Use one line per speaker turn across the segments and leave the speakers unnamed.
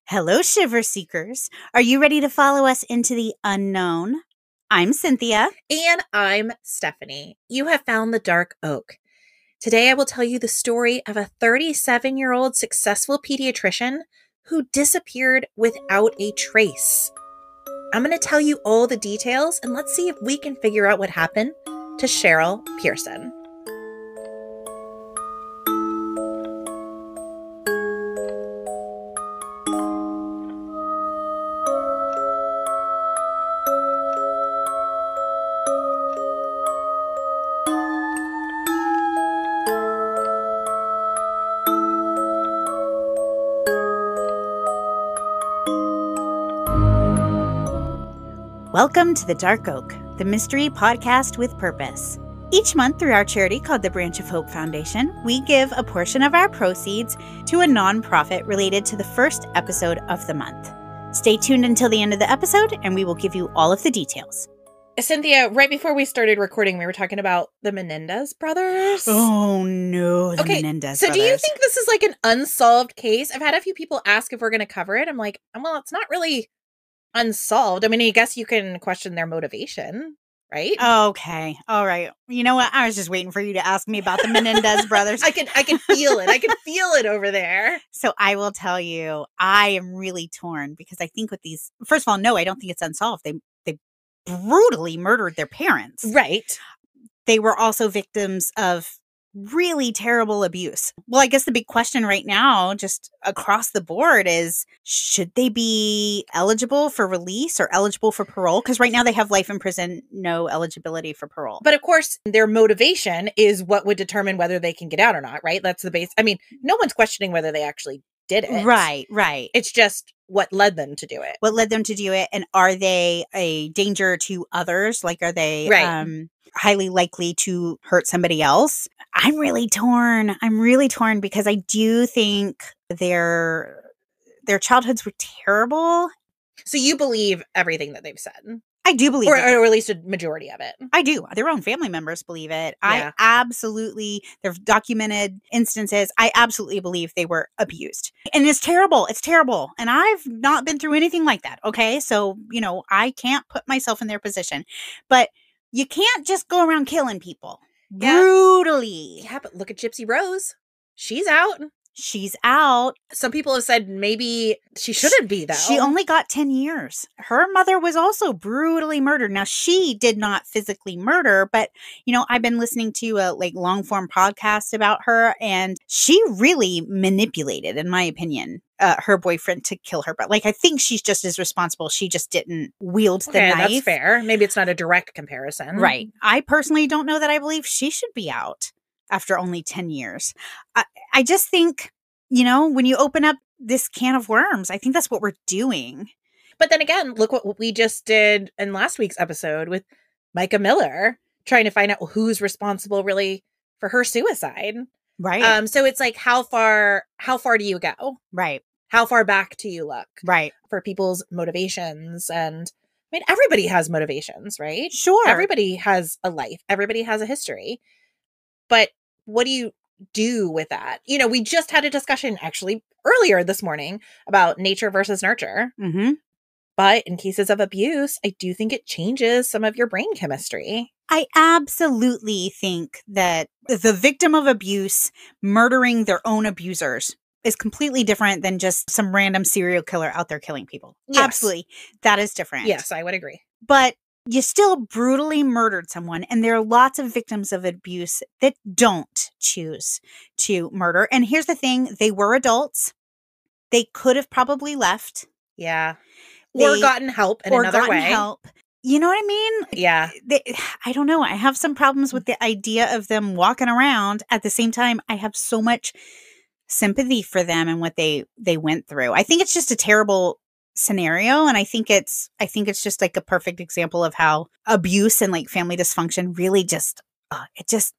Hello, Shiver Seekers. Are you ready to follow us into the unknown? I'm Cynthia.
And I'm Stephanie. You have found the Dark Oak. Today I will tell you the story of a 37-year-old successful pediatrician who disappeared without a trace. I'm going to tell you all the details, and let's see if we can figure out what happened to Cherryl Pearson.
Welcome to the Dark Oak, the mystery podcast with purpose. Each month through our charity called the Branch of Hope Foundation, we give a portion of our proceeds to a nonprofit related to the first episode of the month. Stay tuned until the end of the episode and we will give you all of the details.
Cynthia, right before we started recording, we were talking about the Menendez brothers.
Oh no, the Menendez brothers.
So do you think this is like an unsolved case? I've had a few people ask if we're going to cover it. I'm like, well, it's not really unsolved. I mean, I guess you can question their motivation, right?
Okay. All right. You know what? I was just waiting for you to ask me about the Menendez brothers.
I can feel it. I can feel it over there.
So I will tell you, I am really torn because I think with these, first of all, no, I don't think it's unsolved. They brutally murdered their parents.
Right.
They were also victims of really terrible abuse. Well, I guess the big question right now, just across the board, is should they be eligible for release or eligible for parole? Because right now they have life in prison, no eligibility for parole.
But of course, their motivation is what would determine whether they can get out or not, right? That's the base. I mean, no one's questioning whether they actually did it.
Right.
It's just what led them to do it.
What led them to do it? And are they a danger to others? Like, are they highly likely to hurt somebody else? I'm really torn. Because I do think their childhoods were terrible.
So you believe everything that they've said?
I do believe
it. Or at least a majority of it.
I do. Their own family members believe it.
Yeah.
There've documented instances. I absolutely believe they were abused. And it's terrible. It's terrible. And I've not been through anything like that. Okay. So, I can't put myself in their position. But you can't just go around killing people.
Yeah.
Brutally.
Yeah, but look at Gypsy Rose. She's out.
Some
people have said maybe she shouldn't be, though.
She only got 10 years. Her mother was also brutally murdered. Now, she did not physically murder, but, I've been listening to a long form podcast about her, and she really manipulated, in my opinion, her boyfriend to kill her. But I think she's just as responsible. She just didn't wield the knife.
That's fair. Maybe it's not a direct comparison.
Right. I personally don't know that I believe she should be out after only 10 years. I just think, when you open up this can of worms, I think that's what we're doing.
But then again, look what we just did in last week's episode with Micah Miller, trying to find out who's responsible really for her suicide.
Right.
So it's like, how far do you go?
Right.
How far back do you look?
Right.
For people's motivations. And I mean, everybody has motivations, right?
Sure.
Everybody has a life. Everybody has a history. But what do you do with that? We just had a discussion actually earlier this morning about nature versus nurture.
Mm-hmm.
But in cases of abuse, I do think it changes some of your brain chemistry.
I absolutely think that the victim of abuse murdering their own abusers is completely different than just some random serial killer out there killing people.
Yes.
Absolutely. That is different.
Yes, I would agree.
But you still brutally murdered someone, and there are lots of victims of abuse that don't choose to murder. And here's the thing, they were adults. They could have probably left.
Yeah. Or gotten help in another way.
You know what I mean?
Yeah.
I don't know. I have some problems with the idea of them walking around. At the same time, I have so much sympathy for them and what they went through. I think it's just a terrible scenario, and I think it's just like a perfect example of how abuse and family dysfunction really just it just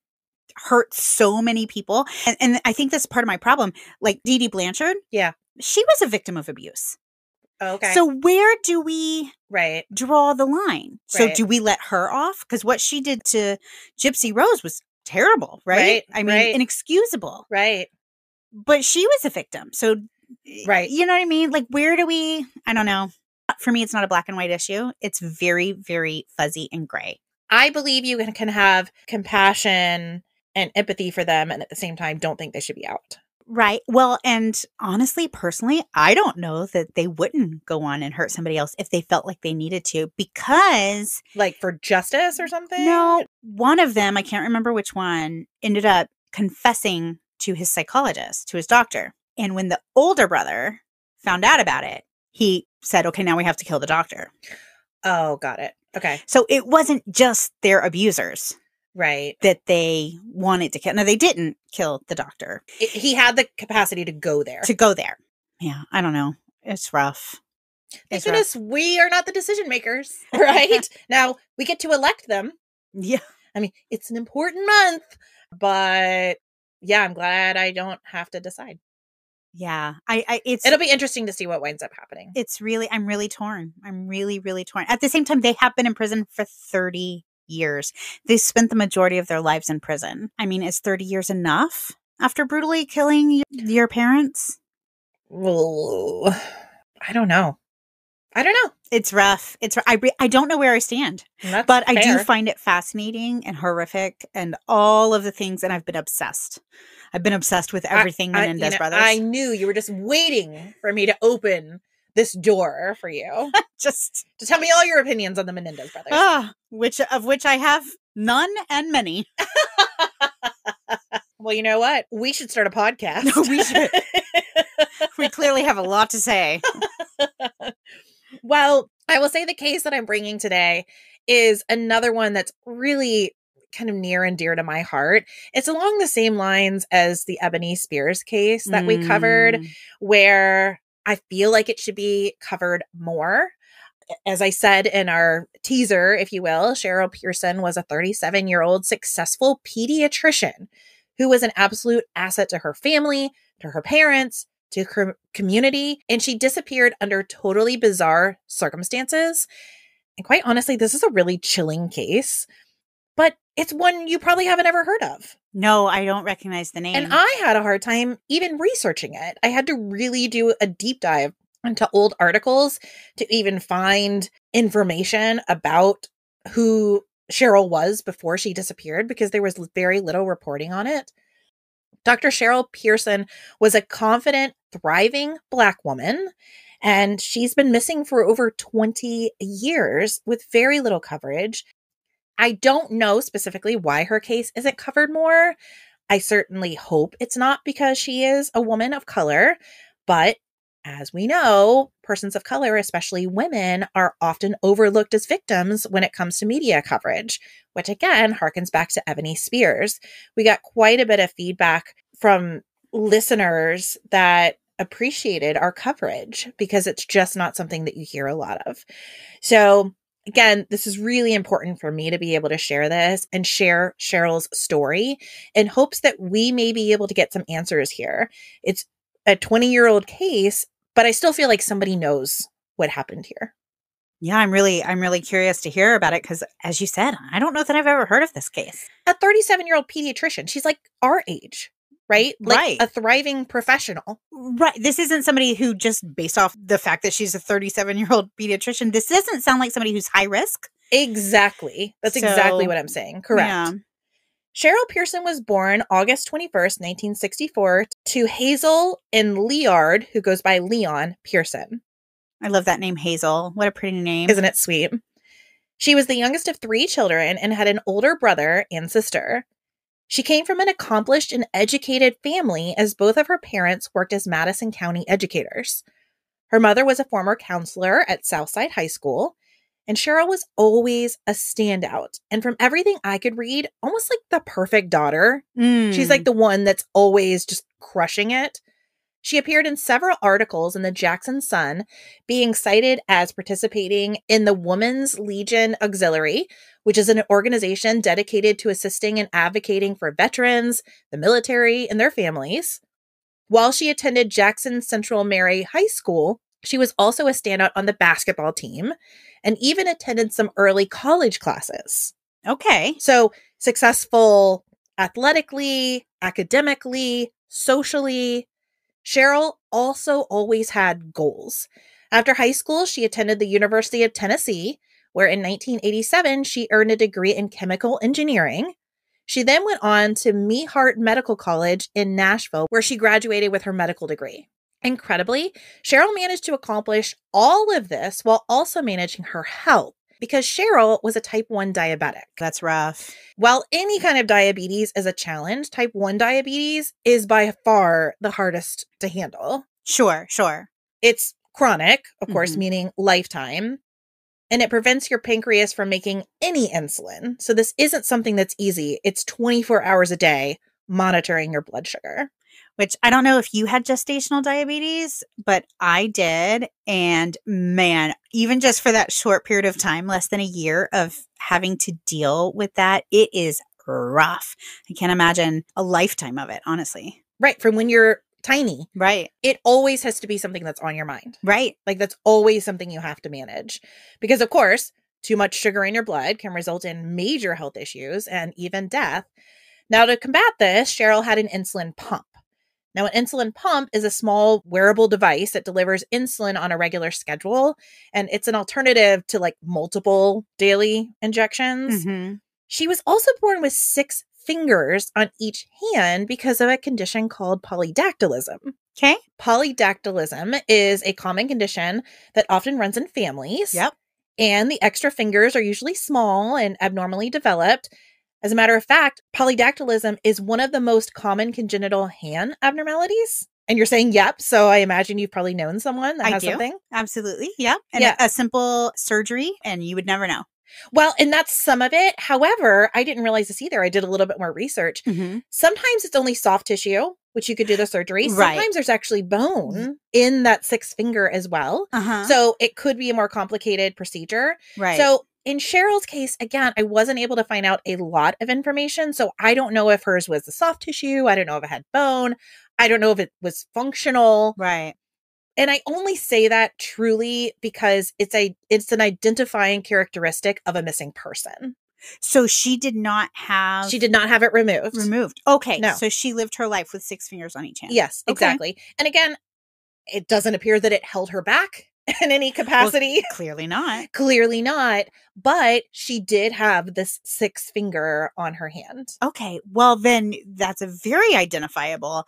hurts so many people. And I think that's part of my problem. Like Dee Dee Blanchard,
yeah,
she was a victim of abuse.
Okay.
So where do we draw the line? So do we let her off? Because what she did to Gypsy Rose was terrible, right? I mean, inexcusable.
Right.
But she was a victim. So
Right.
You know what I mean? Like, I don't know. For me, it's not a black and white issue. It's very, very fuzzy and gray.
I believe you can have compassion and empathy for them, and at the same time, don't think they should be out.
Right. Well, and honestly, personally, I don't know that they wouldn't go on and hurt somebody else if they felt like they needed to, because
Like for justice or something?
no, one of them, I can't remember which one, ended up confessing to his psychologist, to his doctor. And when the older brother found out about it, he said, okay, now we have to kill the doctor.
Oh, got it. Okay.
So it wasn't just their abusers.
Right.
That they wanted to kill. No, they didn't kill the doctor.
He had the capacity to go there.
Yeah, I don't know. It's rough.
Thank goodness we are not the decision makers, right? Now, we get to elect them.
Yeah.
I mean, it's an important month, but yeah, I'm glad I don't have to decide.
Yeah.
It'll be interesting to see what winds up happening.
I'm really torn. I'm really, really torn. At the same time, they have been in prison for 30 years. They spent the majority of their lives in prison. I mean, is 30 years enough after brutally killing your parents?
Oh, I don't know.
It's rough. I don't know where I stand, but I do find it fascinating and horrific and all of the things. And I've been obsessed. With everything Menendez brothers.
I knew you were just waiting for me to open this door for you.
Just
tell me all your opinions on the Menendez brothers.
Which I have none and many.
Well, you know what? We should start a podcast.
No, we should. We clearly have a lot to say.
Well, I will say the case that I'm bringing today is another one that's really kind of near and dear to my heart. It's along the same lines as the Ebony Spears case that we covered, where I feel like it should be covered more. As I said in our teaser, if you will, Cherryl Pearson was a 37-year-old successful pediatrician who was an absolute asset to her family, to her parents, to her community, and she disappeared under totally bizarre circumstances. And quite honestly, this is a really chilling case, but it's one you probably haven't ever heard of.
No, I don't recognize the name.
And I had a hard time even researching it. I had to really do a deep dive into old articles to even find information about who Cherryl was before she disappeared, because there was very little reporting on it. Dr. Cherryl Pearson was a confident, thriving Black woman, and she's been missing for over 20 years with very little coverage. I don't know specifically why her case isn't covered more. I certainly hope it's not because she is a woman of color, but as we know, persons of color, especially women, are often overlooked as victims when it comes to media coverage, which again harkens back to Ebony Spears. We got quite a bit of feedback from listeners that appreciated our coverage because it's just not something that you hear a lot of. So again, this is really important for me to be able to share this and share Cheryl's story in hopes that we may be able to get some answers here. It's a 20-year-old case, but I still feel like somebody knows what happened here.
Yeah, I'm really curious to hear about it because, as you said, I don't know that I've ever heard of this case.
A 37-year-old pediatrician. She's like our age, right? Like
right.
A thriving professional.
Right. This isn't somebody who just based off the fact that she's a 37-year-old pediatrician. This doesn't sound like somebody who's high risk.
Exactly. That's exactly what I'm saying. Correct. Yeah. Cherryl Pearson was born August 21st, 1964 to Hazel and Leard, who goes by Leon Pearson.
I love that name, Hazel. What a pretty name.
Isn't it sweet? She was the youngest of 3 children and had an older brother and sister. She came from an accomplished and educated family as both of her parents worked as Madison County educators. Her mother was a former counselor at Southside High School, and Cherryl was always a standout. And from everything I could read, almost like the perfect daughter. She's like the one that's always just crushing it. She appeared in several articles in the Jackson Sun, being cited as participating in the Women's Legion Auxiliary, which is an organization dedicated to assisting and advocating for veterans, the military, and their families. While she attended Jackson Central Mary High School, she was also a standout on the basketball team and even attended some early college classes.
Okay.
So successful athletically, academically, socially. Cherryl also always had goals. After high school, she attended the University of Tennessee, where in 1987 she earned a degree in chemical engineering. She then went on to Meeheart Medical College in Nashville, where she graduated with her medical degree. Incredibly, Cherryl managed to accomplish all of this while also managing her health because Cherryl was a type 1 diabetic.
That's rough.
While any kind of diabetes is a challenge, type 1 diabetes is by far the hardest to handle.
Sure.
It's chronic, of course, meaning lifetime, and it prevents your pancreas from making any insulin. So this isn't something that's easy. It's 24 hours a day monitoring your blood sugar.
Which I don't know if you had gestational diabetes, but I did. And man, even just for that short period of time, less than a year of having to deal with that, it is rough. I can't imagine a lifetime of it, honestly.
Right. From when you're tiny.
Right.
It always has to be something that's on your mind.
Right.
Like that's always something you have to manage. Because of course, too much sugar in your blood can result in major health issues and even death. Now, to combat this, Cherryl had an insulin pump. Now, an insulin pump is a small wearable device that delivers insulin on a regular schedule, and it's an alternative to like multiple daily injections. She was also born with 6 fingers on each hand because of a condition called polydactylism.
Okay.
Polydactylism is a common condition that often runs in families.
Yep.
And the extra fingers are usually small and abnormally developed. As a matter of fact, polydactylism is one of the most common congenital hand abnormalities. And you're saying, yep. So I imagine you've probably known someone that has something.
Absolutely. Yep. And a simple surgery and you would never know.
Well, and that's some of it. However, I didn't realize this either. I did a little bit more research. Sometimes it's only soft tissue, which you could do the surgery.
Right.
Sometimes there's actually bone in that 6th finger as well. So it could be a more complicated procedure.
Right.
So in Cheryl's case, again, I wasn't able to find out a lot of information. So I don't know if hers was the soft tissue. I don't know if it had bone. I don't know if it was functional.
Right.
And I only say that truly because it's an identifying characteristic of a missing person.
So she did not have
it removed.
Okay.
No.
So she lived her life with 6 fingers on each hand.
Yes, exactly. And again, it doesn't appear that it held her back in any capacity.
Well, clearly not.
Clearly not. But she did have this 6th finger on her hand.
Okay. Well, then that's a very identifiable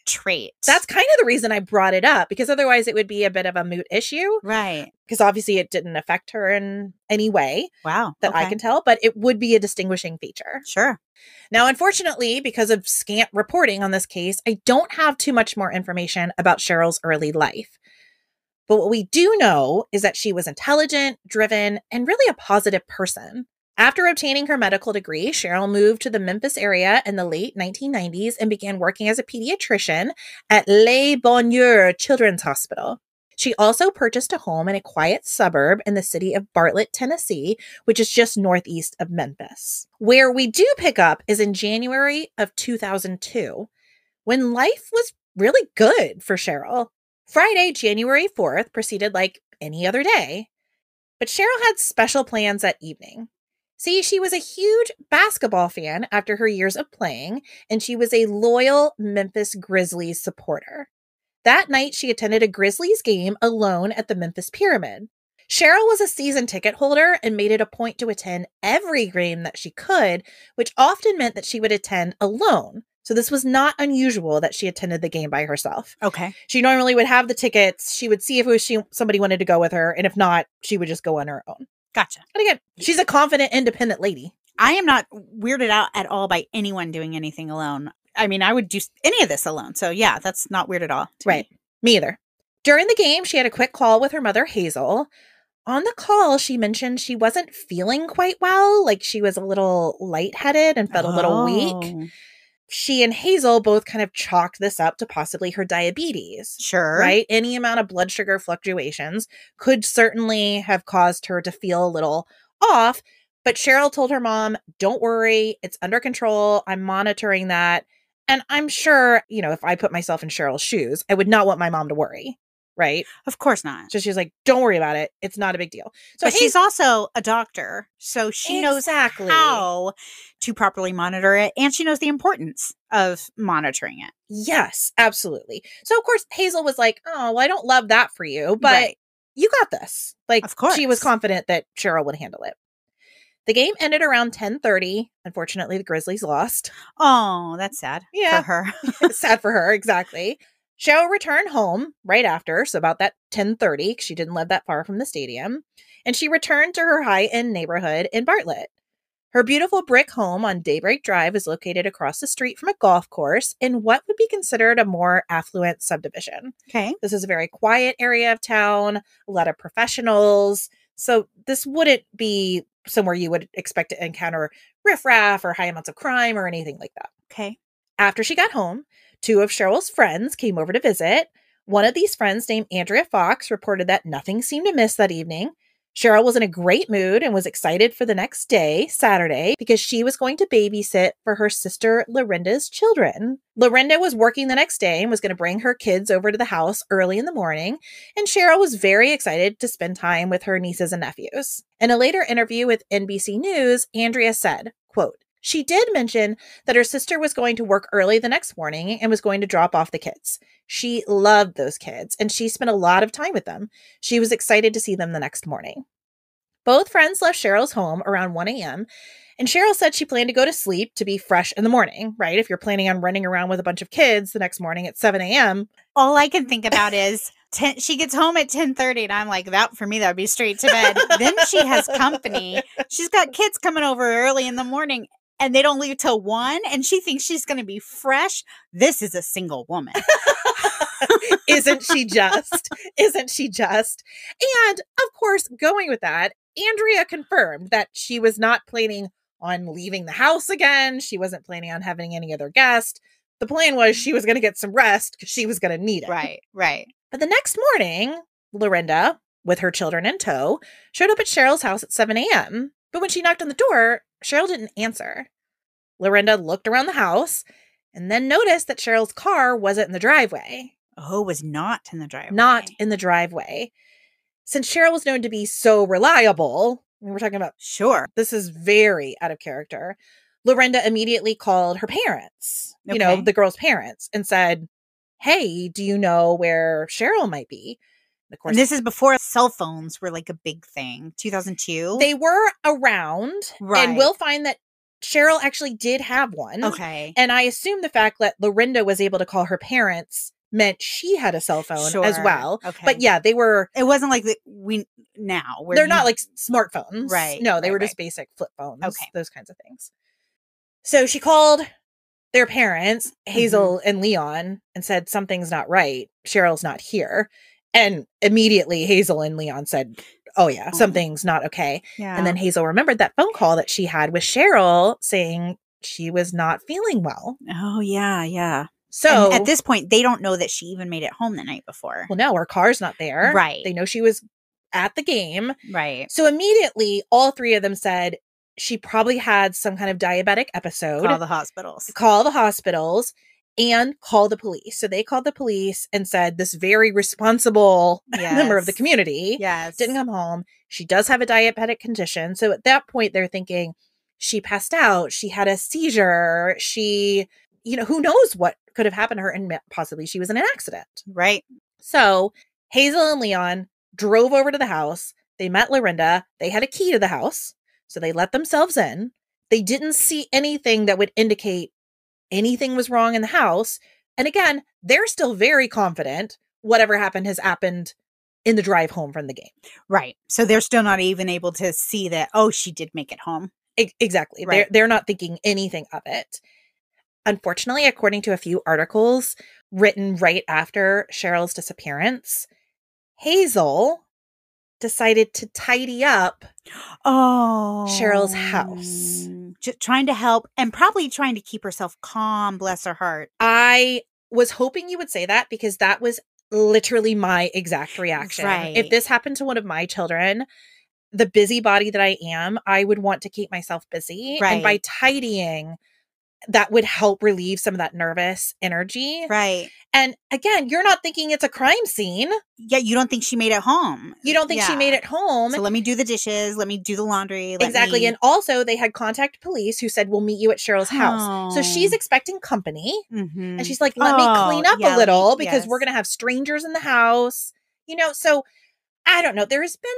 trait.
That's kind of the reason I brought it up, because otherwise it would be a bit of a moot issue.
Right.
Because obviously it didn't affect her in any way.
Wow.
That I can tell, but it would be a distinguishing feature.
Sure.
Now, unfortunately, because of scant reporting on this case, I don't have too much more information about Cheryl's early life. But what we do know is that she was intelligent, driven, and really a positive person. After obtaining her medical degree, Cherryl moved to the Memphis area in the late 1990s and began working as a pediatrician at Les Bonheurs Children's Hospital. She also purchased a home in a quiet suburb in the city of Bartlett, Tennessee, which is just northeast of Memphis. Where we do pick up is in January of 2002, when life was really good for Cherryl. Friday, January 4th, proceeded like any other day. But Cherryl had special plans that evening. See, she was a huge basketball fan after her years of playing, and she was a loyal Memphis Grizzlies supporter. That night, she attended a Grizzlies game alone at the Memphis Pyramid. Cherryl was a season ticket holder and made it a point to attend every game that she could, which often meant that she would attend alone. So this was not unusual that she attended the game by herself.
Okay.
She normally would have the tickets. She would see if it was somebody wanted to go with her, and if not, she would just go on her own.
Gotcha.
But again, she's a confident, independent lady.
I am not weirded out at all by anyone doing anything alone. I mean, I would do any of this alone. So yeah, that's not weird at all.
Right. Me either. During the game, she had a quick call with her mother, Hazel. On the call, she mentioned she wasn't feeling quite well, like she was a little lightheaded and felt a little weak. She and Hazel both kind of chalked this up to possibly her diabetes.
Sure.
Right? Any amount of blood sugar fluctuations could certainly have caused her to feel a little off. But Cherryl told her mom, don't worry, it's under control. I'm monitoring that. And I'm sure, if I put myself in Cheryl's shoes, I would not want my mom to worry. right?
Of course not.
So she's like, don't worry about it. It's not a big deal. So
But she's also a doctor, so she knows
Exactly.
how to properly monitor it, and she knows the importance of monitoring it.
Yes, absolutely. So of course Hazel was like, oh, well, I don't love that for you, but
Right.
you got this. Like,
Of course.
she was confident that Cherryl would handle it. The game ended around 10:30. Unfortunately, the Grizzlies lost.
Oh, that's sad
Yeah.
for her.
Sad for her, exactly. Cheryl returned home right after, so about that 10:30, because she didn't live that far from the stadium, and she returned to her high-end neighborhood in Bartlett. Her beautiful brick home on Daybreak Drive is located across the street from a golf course in what would be considered a more affluent subdivision.
Okay.
This is a very quiet area of town, a lot of professionals, so this wouldn't be somewhere you would expect to encounter riffraff or high amounts of crime or anything like that.
Okay.
After she got home, 2 of Cheryl's friends came over to visit. One of these friends, named Andrea Fox, reported that nothing seemed amiss that evening. Cheryl was in a great mood and was excited for the next day, Saturday, because she was going to babysit for her sister Lorinda's children. Lorinda was working the next day and was going to bring her kids over to the house early in the morning, and Cheryl was very excited to spend time with her nieces and nephews. In a later interview with NBC News, Andrea said, quote, she did mention that her sister was going to work early the next morning and was going to drop off the kids. She loved those kids, and she spent a lot of time with them. She was excited to see them the next morning. Both friends left Cheryl's home around 1 a.m., and Cheryl said she planned to go to sleep to be fresh in the morning, right? If you're planning on running around with a bunch of kids the next morning at 7 a.m.
All I can think about is she gets home at 10:30, and I'm like, that for me, that would be straight to bed. Then she has company. She's got kids coming over early in the morning, and they don't leave till 1, and she thinks she's going to be fresh. This is a single woman.
Isn't she just? Isn't she just? And of course, going with that, Andrea confirmed that she was not planning on leaving the house again. She wasn't planning on having any other guest. The plan was she was going to get some rest because she was going to need it.
Right.
But the next morning, Lorinda, with her children in tow, showed up at Cheryl's house at 7 a.m. But when she knocked on the door, Cheryl didn't answer. Lorinda looked around the house and then noticed that Cheryl's car wasn't in the driveway.
Oh, was not in the driveway.
Not in the driveway. Since Cheryl was known to be so reliable, we're talking about,
sure,
this is very out of character, Lorinda immediately called her parents, the girl's parents, and said, hey, do you know where Cheryl might be?
Of course, and this is before cell phones were like a big thing, 2002.
They were around,
right?
And we'll find that Cheryl actually did have one.
Okay.
And I assume the fact that Lorinda was able to call her parents meant she had a cell phone as well.
Okay.
But yeah, they were.
It wasn't like
They're not like smartphones.
Right.
No, they were just basic flip phones.
Okay.
Those kinds of things. So she called their parents, Hazel and Leon, and said, something's not right. Cheryl's not here. And immediately Hazel and Leon said, oh yeah, something's not okay.
Yeah.
And then Hazel remembered that phone call that she had with Cheryl saying she was not feeling well.
Oh yeah.
So
and at this point, they don't know that she even made it home the night before.
Well, no, her car's not there.
Right.
They know she was at the game.
Right.
So immediately, all 3 of them said she probably had some kind of diabetic episode.
Call the hospitals.
And call the police. So they called the police and said this very responsible member of the community didn't come home. She does have a diabetic condition. So at that point, they're thinking she passed out. She had a seizure. She, who knows what could have happened to her, and possibly she was in an accident.
Right.
So Hazel and Leon drove over to the house. They met Lorinda. They had a key to the house. So they let themselves in. They didn't see anything that would indicate anything was wrong in the house. And again, they're still very confident whatever happened has happened in the drive home from the game.
Right. So they're still not even able to see that, she did make it home.
Exactly.
Right.
They're not thinking anything of it. Unfortunately, according to a few articles written right after Cheryl's disappearance, Hazel decided to tidy up Cheryl's house.
Just trying to help and probably trying to keep herself calm, bless her heart.
I was hoping you would say that because that was literally my exact reaction.
Right.
If this happened to one of my children, the busybody that I am, I would want to keep myself busy.
Right.
And by tidying, that would help relieve some of that nervous energy.
Right.
And again, you're not thinking it's a crime scene.
Yeah, you don't think she made it home.
You don't think she made it home.
So let me do the dishes. Let me do the laundry.
Exactly. And also they had contacted police who said, we'll meet you at Cheryl's house. So she's expecting company.
Mm-hmm.
And she's like, let me clean up a little because we're going to have strangers in the house. You know, so I don't know. There's been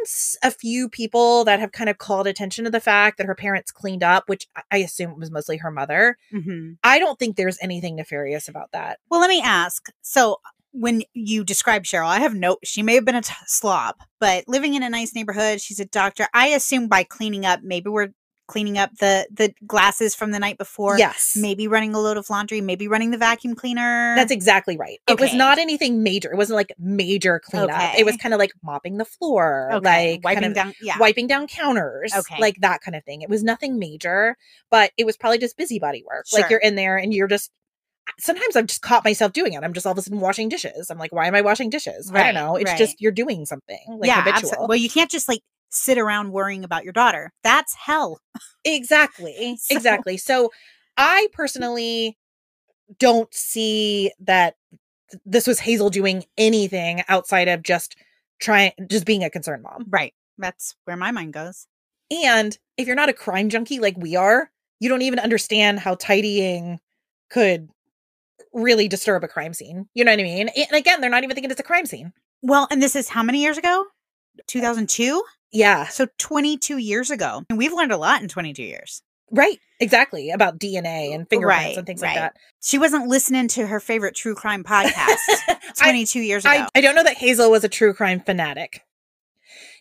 a few people that have kind of called attention to the fact that her parents cleaned up, which I assume was mostly her mother.
Mm-hmm.
I don't think there's anything nefarious about that.
Well, let me ask. So when you describe Cherryl, I have she may have been a slob, but living in a nice neighborhood, she's a doctor. I assume by cleaning up, maybe we're cleaning up the glasses from the night before.
Yes.
Maybe running a load of laundry, maybe running the vacuum cleaner.
That's exactly right. It was not anything major. It wasn't like major cleanup.
Okay.
It was kind of like mopping the floor, like wiping down counters, like that kind of thing. It was nothing major, but it was probably just busybody work. Sure. Like you're in there and you're just, sometimes I've just caught myself doing it. I'm just all of a sudden washing dishes. I'm like, why am I washing dishes? Right, I don't know. It's just, you're doing something like habitual. Absolutely.
Well, you can't just like sit around worrying about your daughter. That's hell.
Exactly. Exactly. So I personally don't see that this was Hazel doing anything outside of just being a concerned mom.
Right. That's where my mind goes.
And if you're not a crime junkie like we are, you don't even understand how tidying could really disturb a crime scene. You know what I mean? And again, they're not even thinking it's a crime scene.
Well, and this is how many years ago? 2002?
Yeah.
So 22 years ago. And we've learned a lot in 22 years.
Right. Exactly. About DNA and fingerprints and things like that.
She wasn't listening to her favorite true crime podcast 22 years ago.
I don't know that Hazel was a true crime fanatic.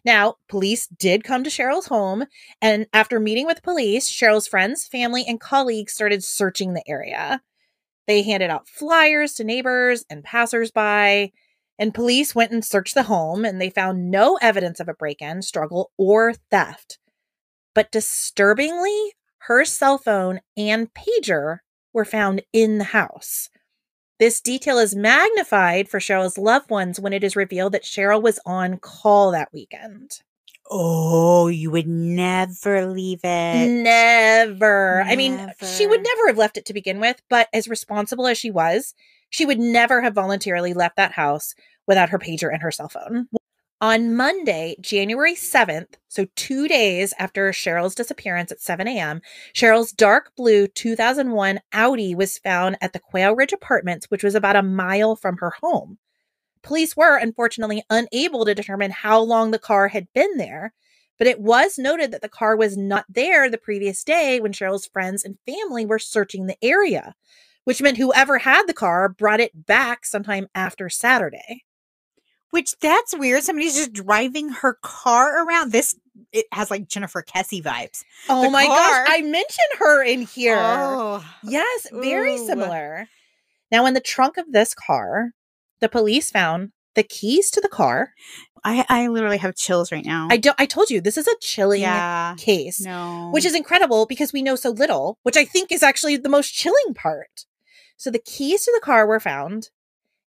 Now, police did come to Cheryl's home, and after meeting with police, Cheryl's friends, family, and colleagues started searching the area. They handed out flyers to neighbors and passersby, and police went and searched the home, and they found no evidence of a break-in, struggle, or theft. But disturbingly, her cell phone and pager were found in the house. This detail is magnified for Cheryl's loved ones when it is revealed that Cherryl was on call that weekend.
Oh, you would never leave it.
Never. I mean, she would never have left it to begin with, but as responsible as she was, she would never have voluntarily left that house without her pager and her cell phone. On Monday, January 7th, so 2 days after Cheryl's disappearance at 7 a.m., Cheryl's dark blue 2001 Audi was found at the Quail Ridge Apartments, which was about a mile from her home. Police were, unfortunately, unable to determine how long the car had been there, but it was noted that the car was not there the previous day when Cheryl's friends and family were searching the area, which meant whoever had the car brought it back sometime after Saturday.
Which, that's weird. Somebody's just driving her car around. It has like Jennifer Kessie vibes.
Oh my gosh, I mentioned her in here.
Oh.
Yes, very similar. Now, in the trunk of this car, the police found the keys to the car.
I literally have chills right now.
I told you, this is a chilling case.
No.
Which is incredible because we know so little, which I think is actually the most chilling part. So the keys to the car were found.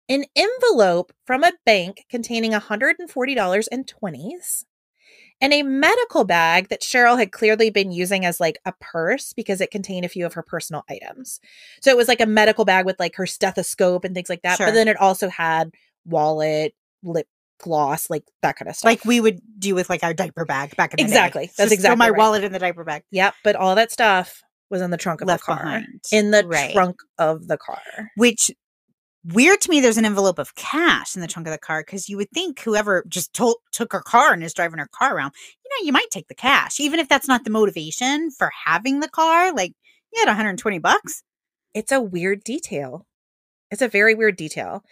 An envelope from a bank containing $140 in 20s, and a medical bag that Cherryl had clearly been using as like a purse because it contained a few of her personal items. So it was like a medical bag with like her stethoscope and things like that. Sure. But then it also had wallet, lip gloss, like that kind of stuff.
Like we would do with like our diaper bag back in the day.
Exactly. That's exactly
my wallet in the diaper bag.
Yep. But all that stuff was in the trunk of the car.
Behind.
In the trunk of the car.
Which... weird to me, there's an envelope of cash in the trunk of the car because you would think whoever just took her car and is driving her car around, you might take the cash, even if that's not the motivation for having the car. Like, you had $120.
It's a weird detail. It's a very weird detail.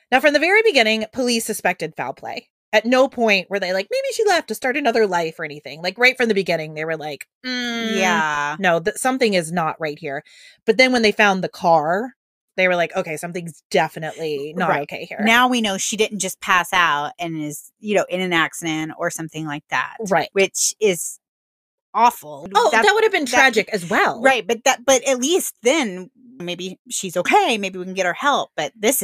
Now, from the very beginning, police suspected foul play. At no point were they like, maybe she left to start another life or anything. Like right from the beginning, they were like, no, something is not right here. But then when they found the car, they were like, okay, something's definitely not okay here.
Now we know she didn't just pass out and is, in an accident or something like that.
Right.
Which is awful.
Oh, that would have been tragic as well.
Right. But at least then maybe she's okay. Maybe we can get her help. But this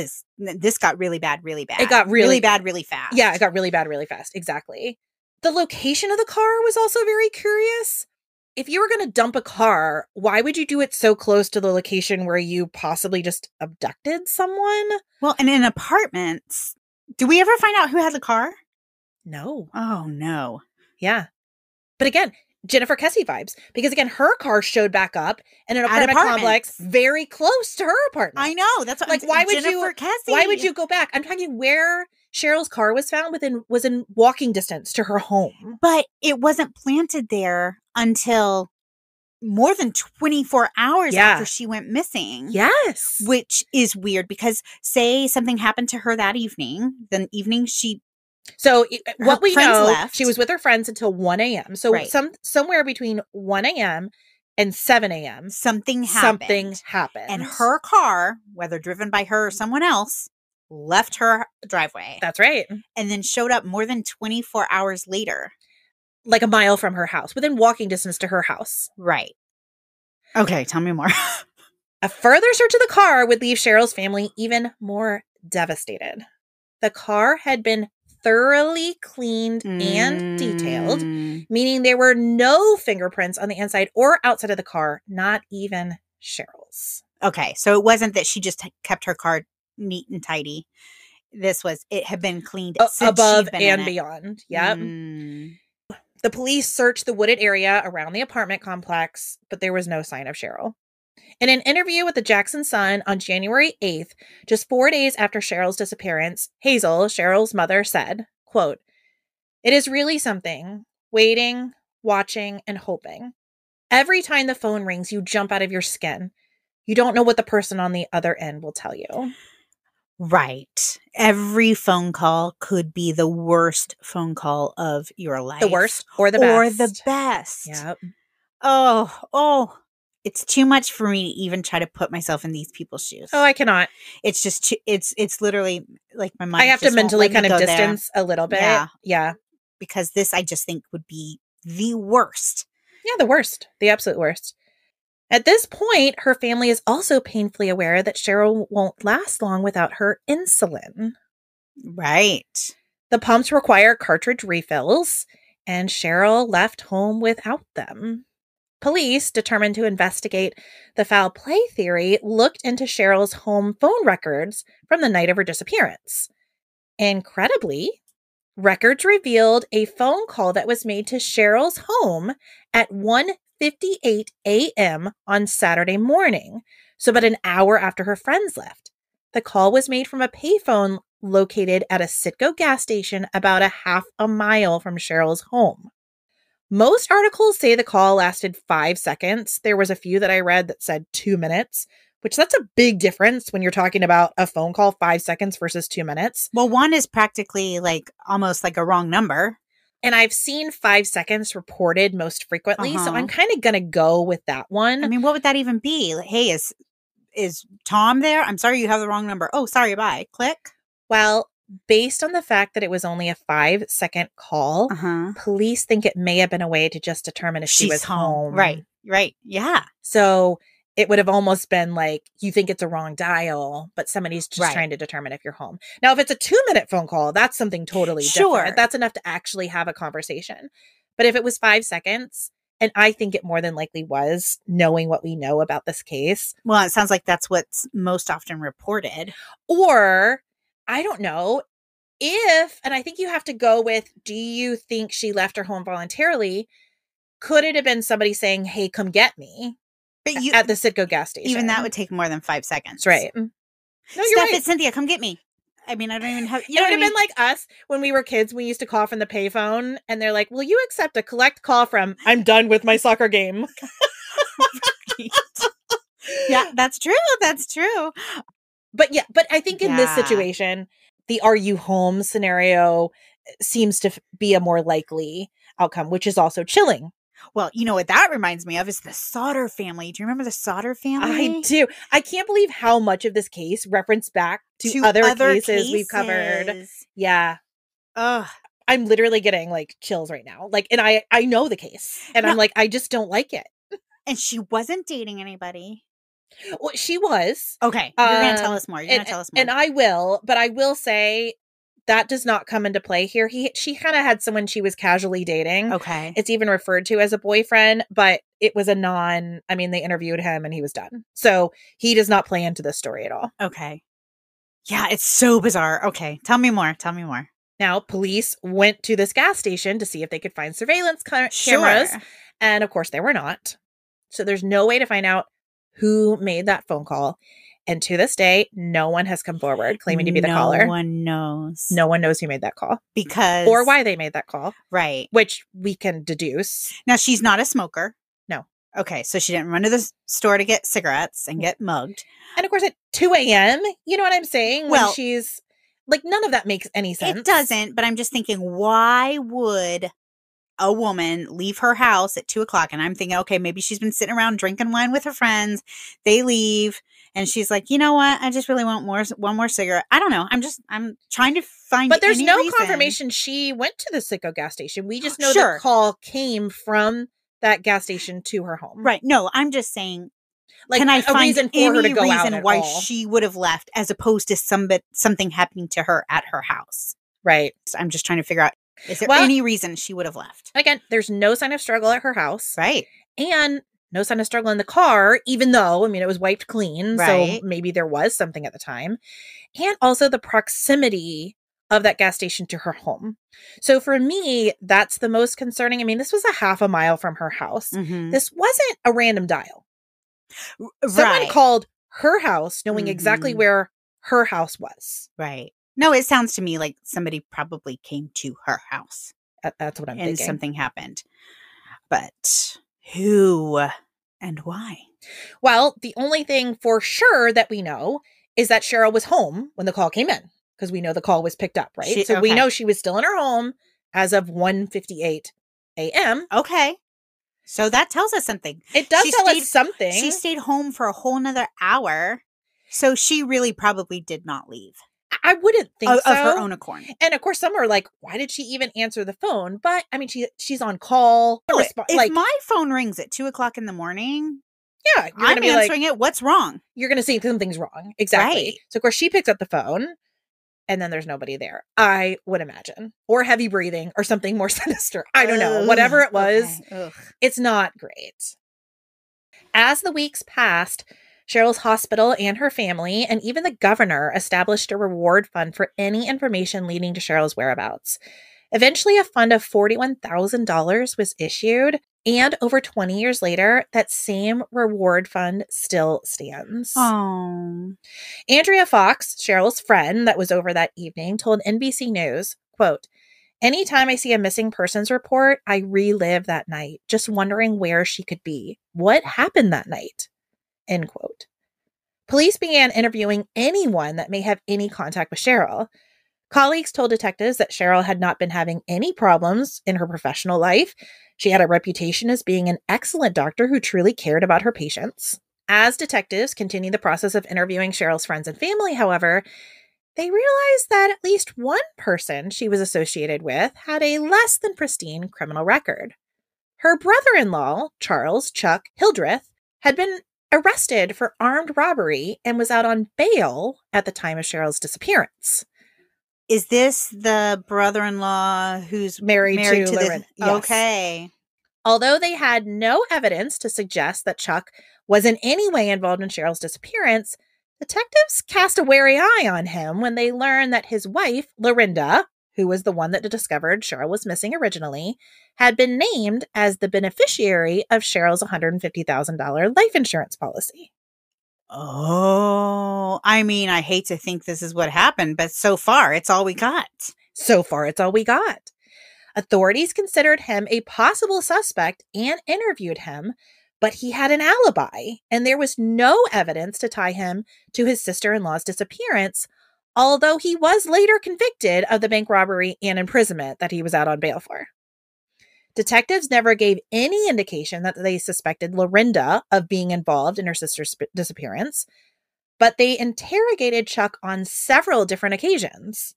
got really bad, really bad.
It got really
bad, really fast.
Yeah, it got really bad, really fast. Exactly. The location of the car was also very curious. if you were going to dump a car, why would you do it so close to the location where you possibly just abducted someone?
Well, and in apartments, do we ever find out who had the car?
No.
Oh, no.
Yeah. But again, Jennifer Kessie vibes. Because again, her car showed back up in an apartment complex very close to her apartment.
I know. That's what
like, why would
Jennifer Kessie.
Why would you go back? I'm talking where Cheryl's car was found was in walking distance to her home.
But it wasn't planted there until more than 24 hours after she went missing.
Yes.
Which is weird because say something happened to her that evening, then evening she...
So what we know,
left.
She was with her friends until 1 a.m. So somewhere between 1 a.m. and 7 a.m.
Something happened. And her car, whether driven by her or someone else, left her driveway.
That's right.
And then showed up more than 24 hours later.
Like a mile from her house, within walking distance to her house.
Right. Okay, tell me more.
A further search of the car would leave Cheryl's family even more devastated. The car had been thoroughly cleaned and detailed, meaning there were no fingerprints on the inside or outside of the car, not even Cheryl's.
Okay, so it wasn't that she just kept her car neat and tidy. It had been cleaned
above and beyond. Yep. The police searched the wooded area around the apartment complex, but there was no sign of Cherryl. In an interview with the Jackson Sun on January 8th, just 4 days after Cheryl's disappearance, Hazel, Cheryl's mother, said, quote, "It is really something, waiting, watching, and hoping. Every time the phone rings, you jump out of your skin. You don't know what the person on the other end will tell you."
Right. Every phone call could be the worst phone call of your life.
The worst or the best.
Or the best.
Yep.
Oh. It's too much for me to even try to put myself in these people's shoes.
Oh, I cannot.
It's just, it's literally like my mind.
I have to mentally kind of distance a little bit. Yeah.
Because this, I just think would be the worst.
Yeah, the worst. The absolute worst. At this point, her family is also painfully aware that Cherryl won't last long without her insulin.
Right.
The pumps require cartridge refills, and Cherryl left home without them. Police, determined to investigate the foul play theory, looked into Cheryl's home phone records from the night of her disappearance. Incredibly, records revealed a phone call that was made to Cheryl's home at 1:58 a.m. on Saturday morning, so about an hour after her friends left. The call was made from a payphone located at a Citgo gas station about a half a mile from Cheryl's home. Most articles say the call lasted 5 seconds. There was a few that I read that said 2 minutes, which that's a big difference when you're talking about a phone call, 5 seconds versus 2 minutes.
Well, one is practically like almost like a wrong number.
And I've seen 5 seconds reported most frequently, so I'm kind of going to go with that one.
I mean, what would that even be? Like, hey, is Tom there? I'm sorry, you have the wrong number. Oh, sorry, bye. Click.
Well, based on the fact that it was only a 5-second call, police think it may have been a way to just determine if she was home.
Right. Yeah.
So it would have almost been like, you think it's a wrong dial, but somebody's just trying to determine if you're home. Now, if it's a 2-minute phone call, that's something totally different. That's enough to actually have a conversation. But if it was 5 seconds, and I think it more than likely was, knowing what we know about this case.
Well, it sounds like that's what's most often reported.
Or, I don't know, and I think you have to go with, do you think she left her home voluntarily? Could it have been somebody saying, hey, come get me at the Citgo gas station?
Even that would take more than 5 seconds.
That's right. No,
you're right. It's Cynthia, come get me. I mean, I don't even have...
It would have been like us when we were kids. We used to call from the payphone, and they're like, will you accept a collect call from, I'm done with my soccer game?
Yeah, that's true. That's true.
But I think in this situation, the are you home scenario seems to be a more likely outcome, which is also chilling.
Well, you know what that reminds me of is the Sauter family. Do you remember the Sauter family?
I do. I can't believe how much of this case referenced back to other cases we've covered. Yeah.
Ugh.
I'm literally getting like chills right now. Like, and I know the case, and I'm like, I just don't like it.
And she wasn't dating anybody.
Well, she was.
Okay. You're going to tell us more. You're going to tell us more.
And I will, but I will say that does not come into play here. She kind of had someone she was casually dating.
Okay.
It's even referred to as a boyfriend, but it was they interviewed him and he was done. So he does not play into this story at all.
Okay. Yeah, it's so bizarre. Okay, tell me more. Tell me more.
Now, police went to this gas station to see if they could find surveillance cameras.
Sure.
And of course, they were not. So there's no way to find out who made that phone call. And to this day, no one has come forward claiming to be the caller.
No one knows.
No one knows who made that call.
Because...
Or why they made that call.
Right.
Which we can deduce.
Now, she's not a smoker.
No.
Okay, so she didn't run to the store to get cigarettes and get mugged.
And of course, at 2 a.m., you know what I'm saying?
Well,
when she's... Like, none of that makes any sense.
It doesn't, but I'm just thinking, why would a woman leave her house at 2 o'clock? And I'm thinking, okay, maybe she's been sitting around drinking wine with her friends. They leave, and she's like, you know what? I just really want one more cigarette. I don't know. I'm trying to find.
But there's no
reason.
Confirmation she went to the Sicko gas station. We just know
Sure.
the call came from that gas station to her home.
Right. No, I'm just saying.
Like,
can I find
reason for her to go out
reason why
all?
she would have left as opposed to something happening to her at her house?
Right.
So I'm just trying to figure out, is there any reason she would have left?
Again, there's no sign of struggle at her house.
Right.
And no sign of struggle in the car, even though, it was wiped clean.
Right.
So maybe there was something at the time. And also the proximity of that gas station to her home. So for me, that's the most concerning. This was a half a mile from her house.
Mm-hmm.
This wasn't a random dial.
Right.
Someone called her house knowing exactly where her house was.
Right. No, it sounds to me like somebody probably came to her house.
That's what I'm thinking.
And something happened. But who and why?
Well, the only thing for sure that we know is that Cherryl was home when the call came in, because we know the call was picked up, right? So we know she was still in her home as of 1:58 a.m.
Okay. So that tells us something.
It does tell us something.
She stayed home for a whole nother hour. So she really probably did not leave.
I wouldn't think so.
Of her own accord.
And of course, some are like, why did she even answer the phone? But she's on call.
If my phone rings at 2 o'clock in the morning,
yeah,
I'm answering it. What's wrong?
You're going to say something's wrong. Exactly. Right. So of course she picks up the phone and then there's nobody there, I would imagine. Or heavy breathing or something more sinister. I don't know. Whatever it was, it's not great. As the weeks passed, Cheryl's hospital and her family, and even the governor, established a reward fund for any information leading to Cheryl's whereabouts. Eventually, a fund of $41,000 was issued, and over 20 years later, that same reward fund still stands.
Oh.
Andrea Fox, Cheryl's friend that was over that evening, told NBC News, quote, "Anytime I see a missing persons report, I relive that night, just wondering where she could be. What happened that night?" End quote. Police began interviewing anyone that may have any contact with Cherryl. Colleagues told detectives that Cherryl had not been having any problems in her professional life. She had a reputation as being an excellent doctor who truly cared about her patients. As detectives continued the process of interviewing Cheryl's friends and family, however, they realized that at least one person she was associated with had a less than pristine criminal record. Her brother-in-law, Charles Chuck Hildreth, had been arrested for armed robbery and was out on bail at the time of Cheryl's disappearance.
Is this the brother-in-law who's married to
Lauren?
Yes. Okay.
Although they had no evidence to suggest that Chuck was in any way involved in Cheryl's disappearance, detectives cast a wary eye on him when they learned that his wife, Lorinda, who was the one that discovered Cherryl was missing originally, had been named as the beneficiary of Cheryl's $150,000 life insurance policy.
Oh, I hate to think this is what happened, but so far, it's all we got.
So far, it's all we got. Authorities considered him a possible suspect and interviewed him, but he had an alibi, and there was no evidence to tie him to his sister-in-law's disappearance, although he was later convicted of the bank robbery and imprisonment that he was out on bail for. Detectives never gave any indication that they suspected Lorinda of being involved in her sister's disappearance, but they interrogated Chuck on several different occasions.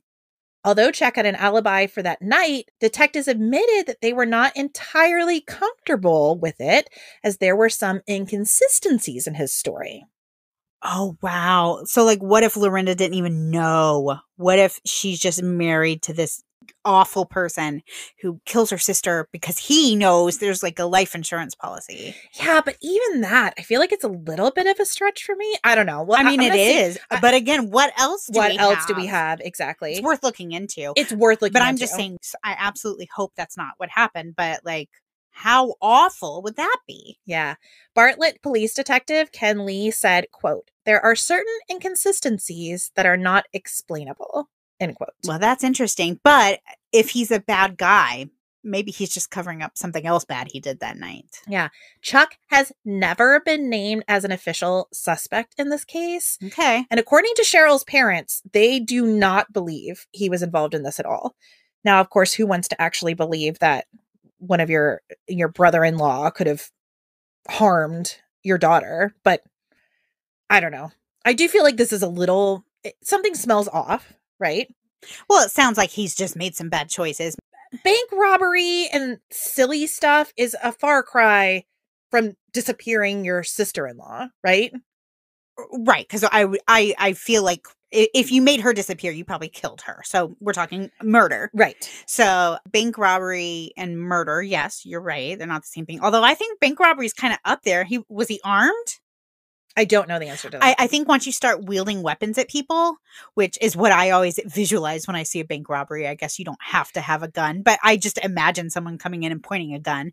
Although Chuck had an alibi for that night, detectives admitted that they were not entirely comfortable with it, as there were some inconsistencies in his story.
Oh, wow. So, what if Lorinda didn't even know? What if she's just married to this awful person who kills her sister because he knows there's like a life insurance policy.
Yeah, but even that, I feel like it's a little bit of a stretch for me. I don't know. Well,
I mean, it is. But again, what else do
we have? Exactly.
It's worth looking into.
It's worth looking into.
But I'm just saying, I absolutely hope that's not what happened. But like, how awful would that be?
Yeah. Bartlett police detective Ken Lee said, quote, "There are certain inconsistencies that are not explainable," end quote.
Well, that's interesting. But if he's a bad guy, maybe he's just covering up something else bad he did that night.
Yeah. Chuck has never been named as an official suspect in this case.
Okay.
And according to Cheryl's parents, they do not believe he was involved in this at all. Now, of course, who wants to actually believe that one of your brother-in-law could have harmed your daughter? But I don't know. I do feel like this is something smells off, right?
Well, it sounds like he's just made some bad choices.
Bank robbery and silly stuff is a far cry from disappearing your sister-in-law, right?
Right, because I feel like if you made her disappear, you probably killed her. So we're talking murder.
Right.
So bank robbery and murder, yes, you're right. They're not the same thing. Although I think bank robbery is kind of up there. Was he armed?
I don't know the answer to that.
I think once you start wielding weapons at people, which is what I always visualize when I see a bank robbery, I guess you don't have to have a gun, but I just imagine someone coming in and pointing a gun.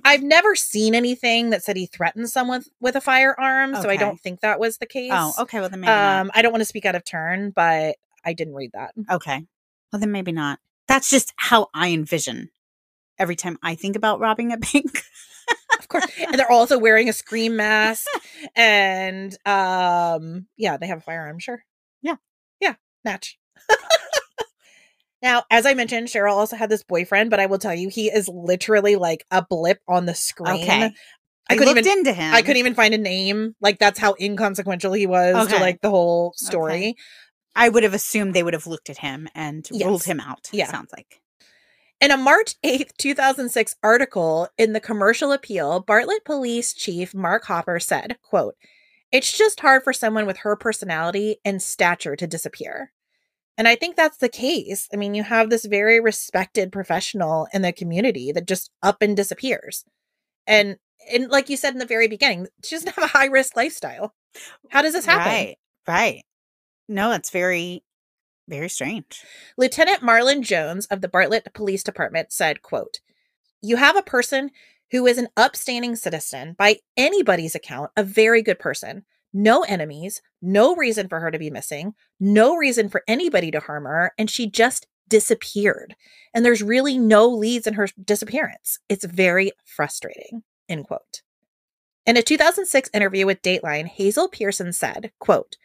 I've never seen anything that said he threatened someone with a firearm, so I don't think that was the case.
Oh, okay. Well, then maybe not.
I don't want to speak out of turn, but I didn't read that.
Okay. Well, then maybe not. That's just how I envision every time I think about robbing a bank.
Of course. And they're also wearing a scream mask. And yeah, they have a firearm, sure.
Yeah.
Yeah. Match. Now, as I mentioned, Cherryl also had this boyfriend, but I will tell you, he is literally like a blip on the screen.
Okay. I looked into him.
I couldn't even find a name. Like, that's how inconsequential he was to like the whole story.
Okay. I would have assumed they would have looked at him and ruled him out. Yeah. Sounds like.
In a March 8th, 2006 article in the Commercial Appeal, Bartlett Police Chief Mark Hopper said, quote, "It's just hard for someone with her personality and stature to disappear." And I think that's the case. I mean, you have this very respected professional in the community that just up and disappears. And like you said in the very beginning, she doesn't have a high-risk lifestyle. How does this happen?
Right. No, it's very... very strange.
Lieutenant Marlon Jones of the Bartlett Police Department said, quote, "You have a person who is an upstanding citizen, by anybody's account, a very good person. No enemies, no reason for her to be missing, no reason for anybody to harm her, and she just disappeared. And there's really no leads in her disappearance. It's very frustrating," end quote. In a 2006 interview with Dateline, Hazel Pearson said, quote,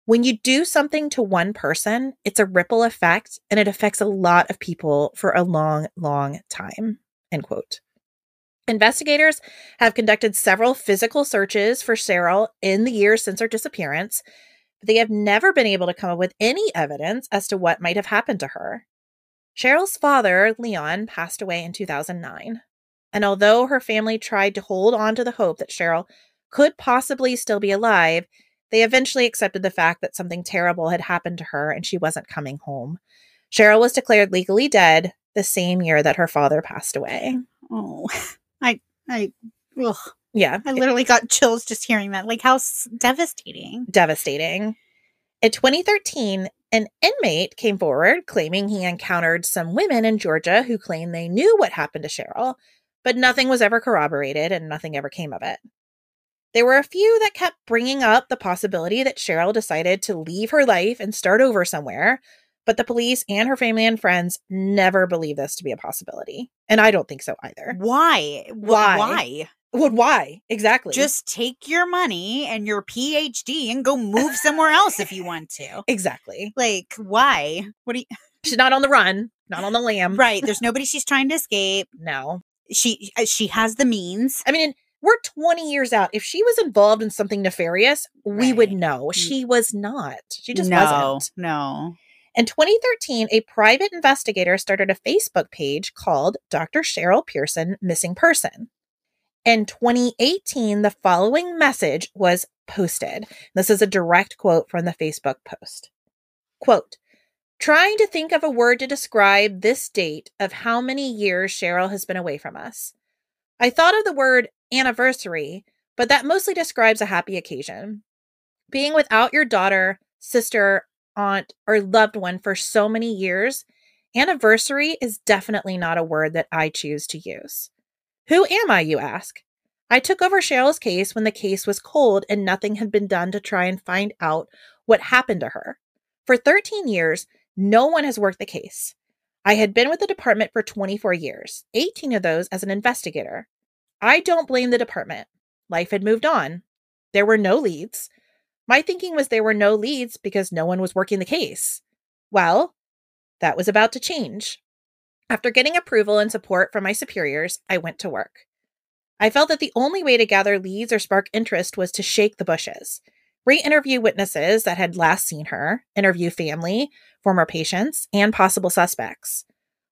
"When you do something to one person, it's a ripple effect and it affects a lot of people for a long, long time," end quote. Investigators have conducted several physical searches for Cherryl in the years since her disappearance, but they have never been able to come up with any evidence as to what might have happened to her. Cheryl's father, Leon, passed away in 2009. And although her family tried to hold on to the hope that Cherryl could possibly still be alive, they eventually accepted the fact that something terrible had happened to her and she wasn't coming home. Cherryl was declared legally dead the same year that her father passed away.
Oh,
yeah.
I literally got chills just hearing that. Like, how devastating.
Devastating. In 2013, an inmate came forward claiming he encountered some women in Georgia who claimed they knew what happened to Cherryl, but nothing was ever corroborated and nothing ever came of it. There were a few that kept bringing up the possibility that Cherryl decided to leave her life and start over somewhere, but the police and her family and friends never believed this to be a possibility. And I don't think so either.
Why? Why?
Why? Exactly.
Just take your money and your PhD and go move somewhere else if you want to.
Exactly.
Like, why?
She's not on the run, not on the lam.
Right. There's nobody she's trying to escape.
No.
She has the means.
I mean, we're 20 years out. If she was involved in something nefarious, we would know. She was not. She just wasn't.
No.
In 2013, a private investigator started a Facebook page called Dr. Cherryl Pearson Missing Person. In 2018, the following message was posted. This is a direct quote from the Facebook post. Quote, Trying to think of a word to describe this date of how many years Cherryl has been away from us. I thought of the word anniversary, but that mostly describes a happy occasion. Being without your daughter, sister, aunt, or loved one for so many years, anniversary is definitely not a word that I choose to use. Who am I, you ask? I took over Cheryl's case when the case was cold and nothing had been done to try and find out what happened to her. For 13 years, no one has worked the case. I had been with the department for 24 years, 18 of those as an investigator. I don't blame the department. Life had moved on. There were no leads. My thinking was there were no leads because no one was working the case. Well, that was about to change. After getting approval and support from my superiors, I went to work. I felt that the only way to gather leads or spark interest was to shake the bushes, re-interview witnesses that had last seen her, interview family, former patients, and possible suspects.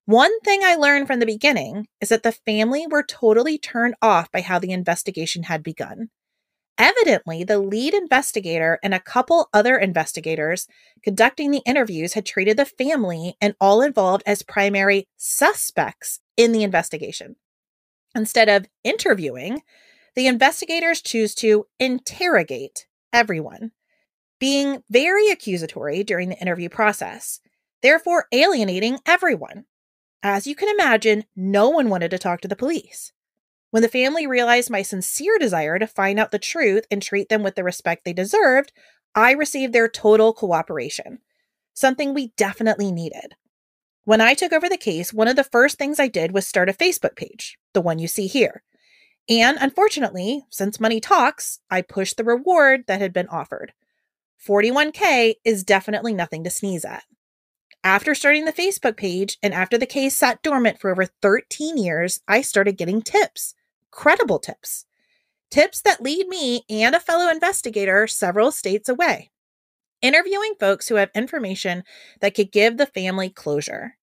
One thing I learned from the beginning is that the family were totally turned off by how the investigation had begun. Evidently, the lead investigator and a couple other investigators conducting the interviews had treated the family and all involved as primary suspects in the investigation. Instead of interviewing, the investigators choose to interrogate everyone, being very accusatory during the interview process, therefore alienating everyone. As you can imagine, no one wanted to talk to the police. When the family realized my sincere desire to find out the truth and treat them with the respect they deserved, I received their total cooperation, something we definitely needed. When I took over the case, one of the first things I did was start a Facebook page, the one you see here. And unfortunately, since money talks, I pushed the reward that had been offered. $41K is definitely nothing to sneeze at. After starting the Facebook page and after the case sat dormant for over 13 years, I started getting tips, credible tips. Tips that lead me and a fellow investigator several states away. Interviewing folks who have information that could give the family closure.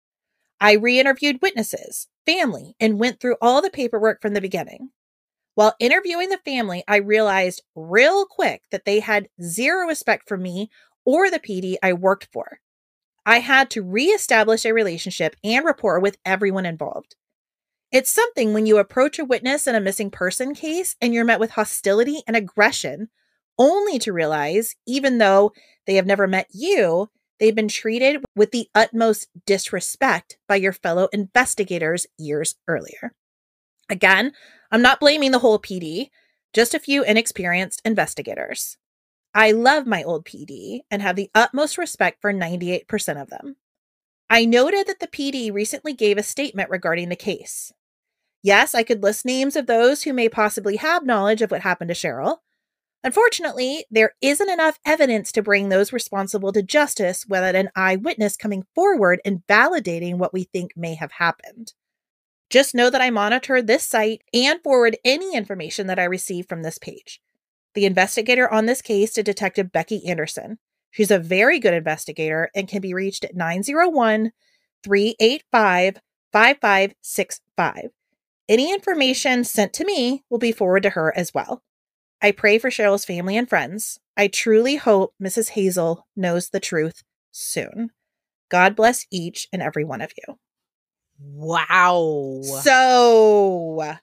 I re-interviewed witnesses, family, and went through all the paperwork from the beginning. While interviewing the family, I realized real quick that they had zero respect for me or the PD I worked for. I had to reestablish a relationship and rapport with everyone involved. It's something when you approach a witness in a missing person case and you're met with hostility and aggression, only to realize, even though they have never met you, they've been treated with the utmost disrespect by your fellow investigators years earlier. Again, I'm not blaming the whole PD, just a few inexperienced investigators. I love my old PD and have the utmost respect for 98% of them. I noted that the PD recently gave a statement regarding the case. Yes, I could list names of those who may possibly have knowledge of what happened to Cherryl. Unfortunately, there isn't enough evidence to bring those responsible to justice without an eyewitness coming forward and validating what we think may have happened. Just know that I monitor this site and forward any information that I receive from this page. The investigator on this case is Detective Becky Anderson. She's a very good investigator and can be reached at 901-385-5565. Any information sent to me will be forwarded to her as well. I pray for Cheryl's family and friends. I truly hope Mrs. Hazel knows the truth soon. God bless each and every one of you.
Wow.
So,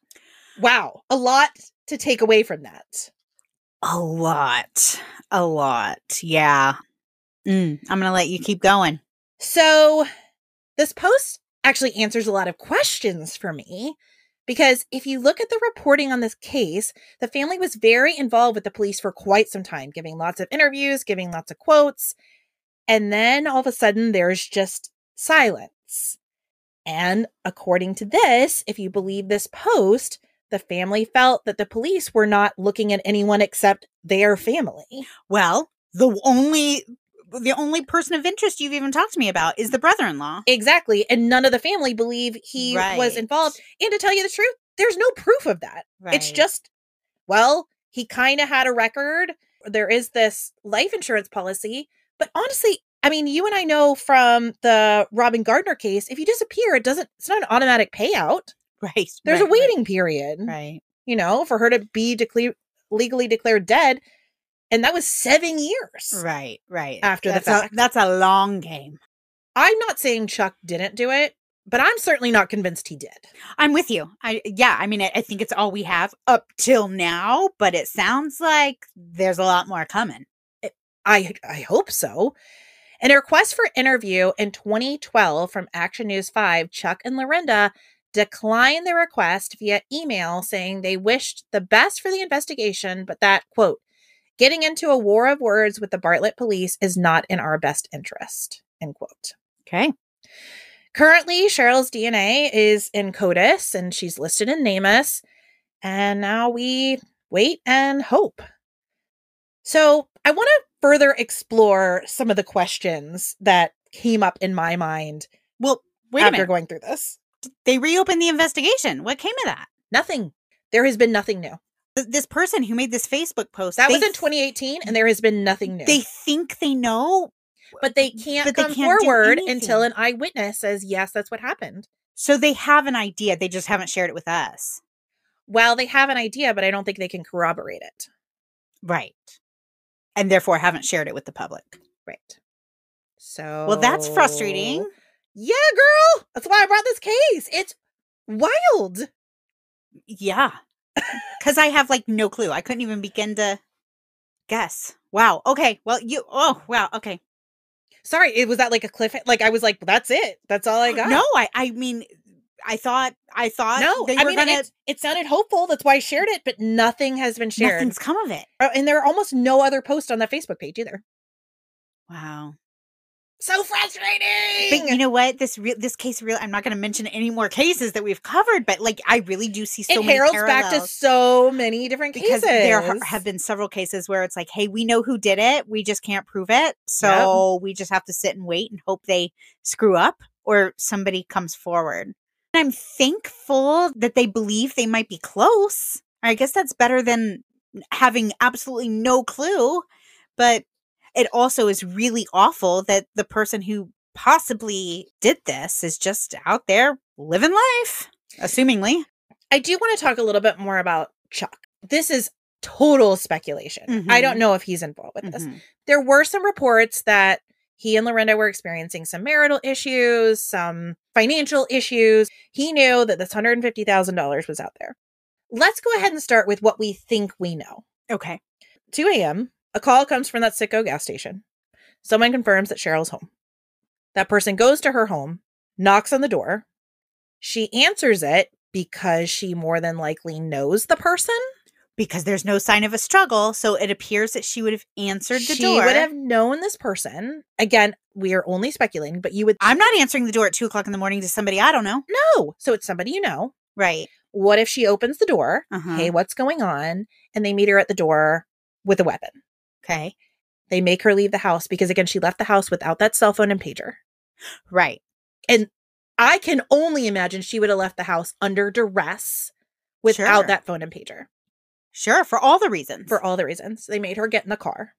wow. A lot to take away from that.
A lot. Yeah. I'm going to let you keep going.
So, this post actually answers a lot of questions for me. Because if you look at the reporting on this case, the family was very involved with the police for quite some time, giving lots of interviews, giving lots of quotes. And then all of a sudden, there's just silence. And according to this, if you believe this post, the family felt that the police were not looking at anyone except their family.
Well, the only person of interest you've even talked to me about is the brother-in-law.
Exactly. And none of the family believe he was involved. And to tell you the truth, there's no proof of that. Right. It's just, well, he kind of had a record. There is this life insurance policy. But honestly, I mean, you and I know from the Robin Gardner case, if you disappear, it's not an automatic payout.
Right.
There's a waiting period.
Right.
You know, for her to be legally declared dead. And that was 7 years.
Right.
After the fact.
That's a long game.
I'm not saying Chuck didn't do it, but I'm certainly not convinced he did.
I'm with you. I think it's all we have up till now, but it sounds like there's a lot more coming.
I hope so. In a request for interview in 2012 from Action News 5, Chuck and Lorinda declined the request via email, saying they wished the best for the investigation, but that, quote, getting into a war of words with the Bartlett police is not in our best interest, end quote.
Okay.
Currently, Cheryl's DNA is in CODIS, and she's listed in NamUs, and now we wait and hope. So I want to further explore some of the questions that came up in my mind.
Well, wait
after
a minute.
Going through this.
They reopened the investigation. What came of that?
Nothing. There has been nothing new.
This person who made this Facebook post.
That was in 2018, and there has been nothing new.
They think they know.
But they can't come forward until an eyewitness says, yes, that's what happened.
So they have an idea. They just haven't shared it with us.
Well, they have an idea, but I don't think they can corroborate it.
Right. And therefore haven't shared it with the public.
Right. So.
Well, that's frustrating.
Yeah, girl. That's why I brought this case. It's wild.
Yeah. Because I have no clue. I couldn't even begin to guess. Wow. Okay. Well, wow. Okay.
Sorry, was that like a cliff? I was like, that's it. That's all I got.
No, I mean, I thought
no,
they were gonna.
It sounded hopeful. That's why I shared it, but nothing has been shared.
Nothing's come of it.
And there are almost no other posts on that Facebook page either.
Wow.
So frustrating.
But you know what? This case, I'm not going to mention any more cases that we've covered, but I really do see so many parallels.
It heralds back to so many different cases.
Because there have been several cases where it's like, hey, we know who did it. We just can't prove it. So we just have to sit and wait and hope they screw up or somebody comes forward. And I'm thankful that they believe they might be close. I guess that's better than having absolutely no clue. But it also is really awful that the person who possibly did this is just out there living life, assumingly.
I do want to talk a little bit more about Chuck. This is total speculation.
Mm-hmm.
I don't know if he's involved with this. There were some reports that he and Lorinda were experiencing some marital issues, some financial issues. He knew that this $150,000 was out there. Let's go ahead and start with what we think we know.
Okay.
2 a.m., a call comes from that sicko gas station. Someone confirms that Cheryl's home. That person goes to her home, knocks on the door. She answers it because she more than likely knows the person.
Because there's no sign of a struggle, so it appears that she would have answered the door.
She would have known this person. Again, we are only speculating, but you would...
I'm not answering the door at 2 o'clock in the morning to somebody I don't know.
No. So it's somebody you know.
Right.
What if she opens the door? Hey, what's going on? And they meet her at the door with a weapon.
Okay.
They make her leave the house because, again, she left the house without that cell phone and pager.
Right.
And I can only imagine she would have left the house under duress without that phone and pager.
Sure, for all the reasons.
For all the reasons. They made her get in the car.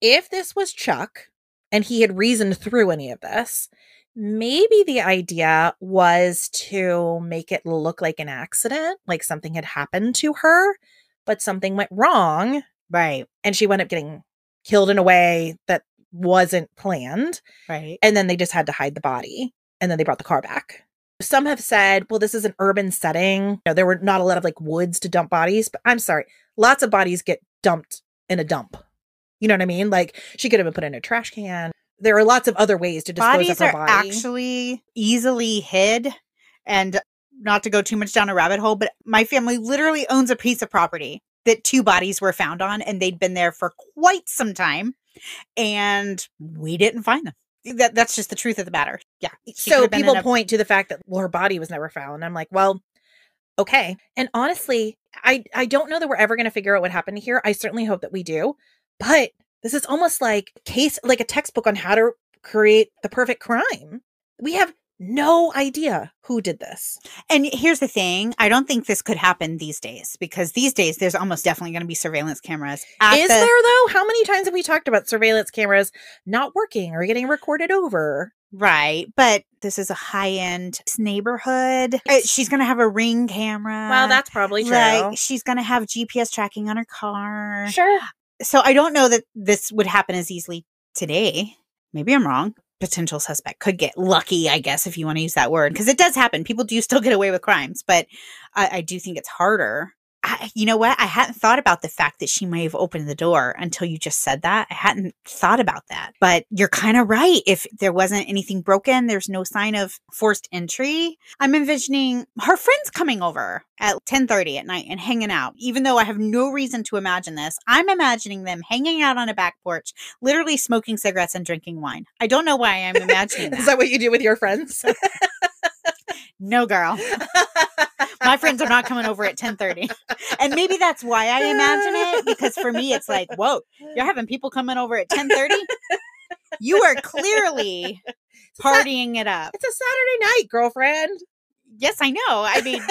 If this was Chuck and he had reasoned through any of this, maybe the idea was to make it look like an accident, like something had happened to her, but something went wrong.
Right.
And she wound up getting killed in a way that wasn't planned.
Right.
And then they just had to hide the body. And then they brought the car back. Some have said, well, this is an urban setting. There were not a lot of woods to dump bodies. But I'm sorry. Lots of bodies get dumped in a dump. You know what I mean? She could have been put in a trash can. There are lots of other ways to dispose of her body.
Bodies are actually easily hid. And not to go too much down a rabbit hole, but my family literally owns a piece of property that 2 bodies were found on, and they'd been there for quite some time, and we didn't find them. That's just the truth of the matter. Yeah.
So people point to the fact that her body was never found. I'm like, well, okay. And honestly, I don't know that we're ever going to figure out what happened here. I certainly hope that we do, but this is almost like a textbook on how to create the perfect crime. We have no idea who did this.
And here's the thing. I don't think this could happen these days, because these days there's almost definitely going to be surveillance cameras.
Is there though? How many times have we talked about surveillance cameras not working or getting recorded over?
Right. But this is a high-end neighborhood. She's going to have a Ring camera.
Well, that's probably true.
She's going to have GPS tracking on her car.
Sure.
So I don't know that this would happen as easily today. Maybe I'm wrong. potential suspect could get lucky, I guess, if you want to use that word, because it does happen. People do still get away with crimes, but I do think it's harder. You know what? I hadn't thought about the fact that she may have opened the door until you just said that. I hadn't thought about that, but you're kind of right. If there wasn't anything broken, there's no sign of forced entry. I'm envisioning her friends coming over at 10:30 at night and hanging out. Even though I have no reason to imagine this, I'm imagining them hanging out on a back porch, literally smoking cigarettes and drinking wine. I don't know why I'm imagining that.
Is that what you do with your friends?
No, girl. My friends are not coming over at 10:30. And maybe that's why I imagine it, because for me, it's like, whoa, you're having people coming over at 10:30? You are clearly partying it up.
It's a Saturday night, girlfriend.
Yes, I know. I mean,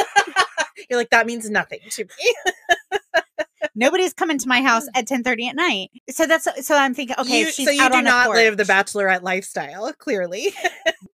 you're like, that means nothing to me.
nobody's coming to my house at 10:30 at night. So I'm thinking, okay, if she's
so you
out
do
on the
not
porch,
live the bachelorette lifestyle, clearly.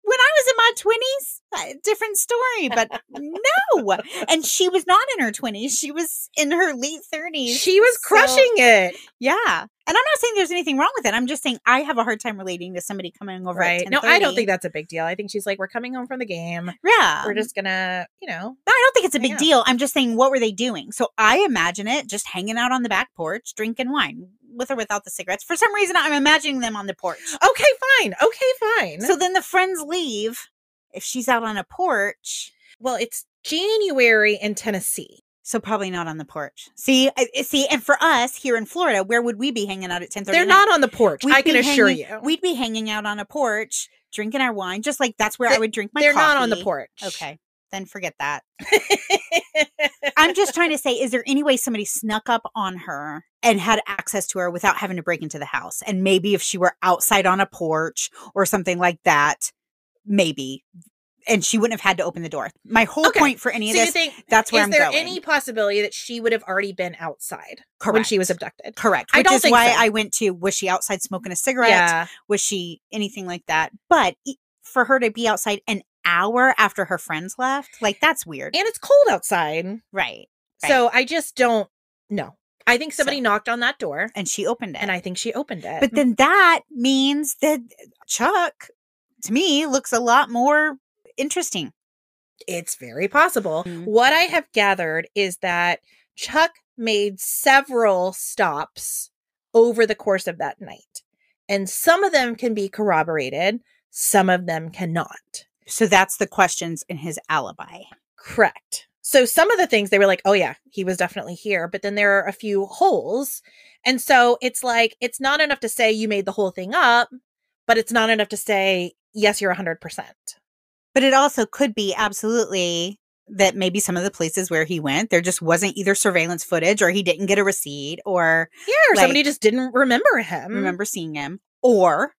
When I was in my 20s, different story, but no. And she was not in her 20s. She was in her late 30s.
She was crushing it.
Yeah. And I'm not saying there's anything wrong with it. I'm just saying I have a hard time relating to somebody coming over at 10:30.
No, I don't think that's a big deal. I think she's like, we're coming home from the game.
Yeah.
We're just gonna,
No, I don't think it's a big deal. I'm just saying, what were they doing? So I imagine it just hanging out on the back porch, drinking wine, with or without the cigarettes. For some reason, I'm imagining them on the porch.
Okay, fine.
So then the friends leave. If she's out on a porch.
Well, it's January in Tennessee.
So probably not on the porch. See, and for us here in Florida, where would we be hanging out at 10:30?
They're not on the porch. I can assure you.
We'd be hanging out on a porch, drinking our wine, just like that's where I would drink my coffee.
They're not on the porch.
Okay, then forget that. I'm just trying to say, is there any way somebody snuck up on her and had access to her without having to break into the house? And maybe if she were outside on a porch or something like that, maybe. And she wouldn't have had to open the door. My whole point for any of this, that's where I'm going. Is there
any possibility that she would have already been outside when she was abducted?
Correct. Which is why I went to, was she outside smoking a cigarette? Yeah. Was she anything like that? But for her to be outside an hour after her friends left, like, that's weird.
And it's cold outside.
Right.
So I just don't know. I think somebody knocked on that door.
And she opened it.
And I think she opened it.
But then that means that Chuck, to me, looks a lot more interesting.
It's very possible. Mm-hmm. What I have gathered is that Chuck made several stops over the course of that night. And some of them can be corroborated. Some of them cannot.
So that's the questions in his alibi.
Correct. So some of the things they were like, oh yeah, he was definitely here. But then there are a few holes. And so it's like, it's not enough to say you made the whole thing up, but it's not enough to say, yes, you're 100%.
But it also could be absolutely that maybe some of the places where he went, there just wasn't either surveillance footage or he didn't get a receipt or...
Yeah, or somebody just didn't remember him.
Remember seeing him. Or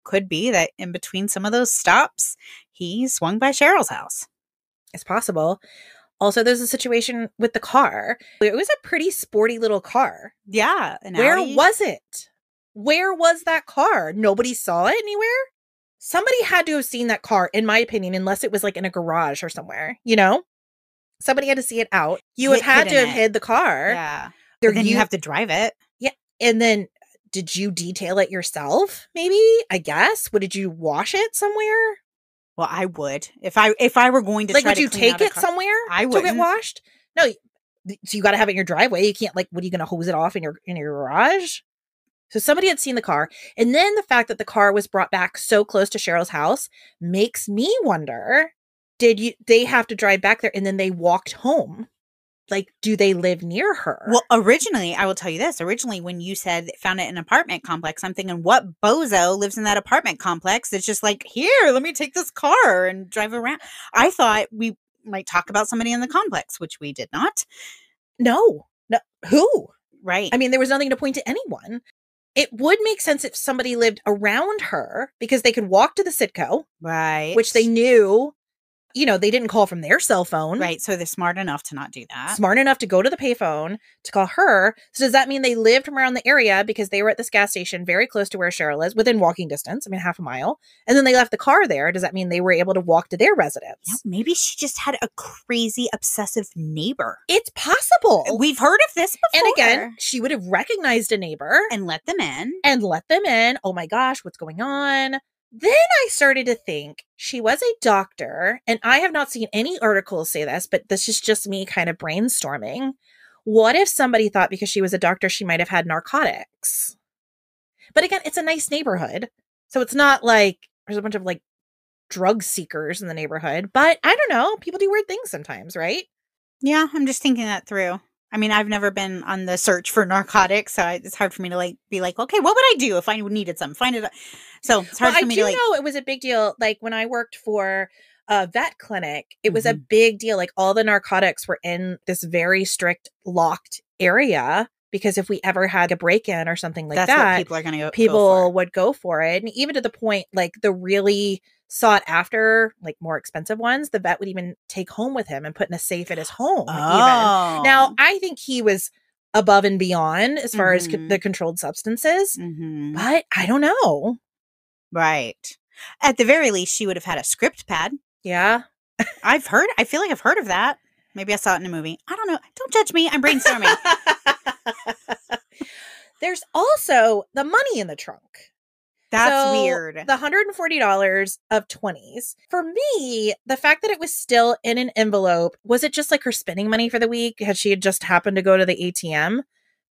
could be that in between some of those stops, he swung by Cheryl's house.
It's possible. Also, there's a situation with the car. It was a pretty sporty little car.
Yeah.
Where was it? Where was that car? Nobody saw it anywhere? Somebody had to have seen that car, in my opinion, unless it was like in a garage or somewhere, Somebody had to see it out. You would have had to have hid the car.
Yeah. Then you have to drive it.
Yeah. And then did you detail it yourself? Maybe, I guess. Did you wash it somewhere?
Well, I would. If I were going to try to
would you take it somewhere
I would
to get washed? No. So you got to have it in your driveway. You can't what are you going to hose it off in your garage? So somebody had seen the car. And then the fact that the car was brought back so close to Cheryl's house makes me wonder, they have to drive back there and then they walked home? Do they live near her?
Well, originally, I will tell you this. Originally, when you said found it in an apartment complex, I'm thinking, what bozo lives in that apartment complex? It's just like, here, let me take this car and drive around. I thought we might talk about somebody in the complex, which we did not.
No. Who?
Right.
I mean, there was nothing to point to anyone. It would make sense if somebody lived around her because they could walk to the Citgo.
Right.
Which they knew, they didn't call from their cell phone.
Right. So they're smart enough to not do that.
Smart enough to go to the payphone to call her. So does that mean they lived around the area because they were at this gas station very close to where Cheryl is, within walking distance? I mean, half a mile. And then they left the car there. Does that mean they were able to walk to their residence?
Yeah, maybe she just had a crazy, obsessive neighbor.
It's possible.
We've heard of this before.
And again, she would have recognized a neighbor.
And let them in.
Oh my gosh, what's going on? Then I started to think she was a doctor, and I have not seen any articles say this, but this is just me kind of brainstorming. What if somebody thought because she was a doctor, she might have had narcotics? But again, it's a nice neighborhood. So it's not like there's a bunch of like drug seekers in the neighborhood. But I don't know. People do weird things sometimes, right?
Yeah, I'm just thinking that through. I mean, I've never been on the search for narcotics, so it's hard for me to like be like, okay, what would I do if I needed some? Find it. So it's hard for me to like.
I do know it was a big deal. Like when I worked for a vet clinic, it was a big deal. Like all the narcotics were in this very strict locked area because if we ever had a break-in or something like
That's
that,
what people are going to
people would go for it. And even to the point, like the really sought after, like more expensive ones, the vet would even take home with him and put in a safe at his home. Even now, I think he was above and beyond as far as the controlled substances, but I don't know.
Right. At the very least, she would have had a script pad.
Yeah.
I feel like I've heard of that. Maybe I saw it in a movie. I don't know. Don't judge me. I'm brainstorming.
There's also the money in the trunk.
That's weird.
The $140 of 20s. For me, the fact that it was still in an envelope, was it just like her spending money for the week? Had she just happened to go to the ATM?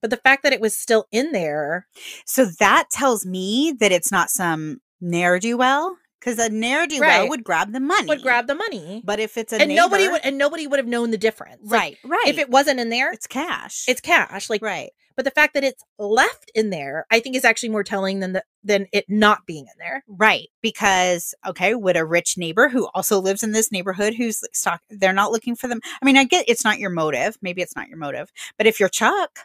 But the fact that it was still in there.
So that tells me that it's not some ne'er-do-well. Because a ne'er-do-well would grab the money. But if it's a neighbor,
nobody would have known the difference.
Right.
If it wasn't in there,
it's cash.
It's cash. Like
right.
But the fact that it's left in there, I think is actually more telling than it not being in there.
Right. Because, okay, would a rich neighbor who also lives in this neighborhood who's like they're not looking for them. I mean, I get it's not your motive. Maybe it's not your motive. But if you're Chuck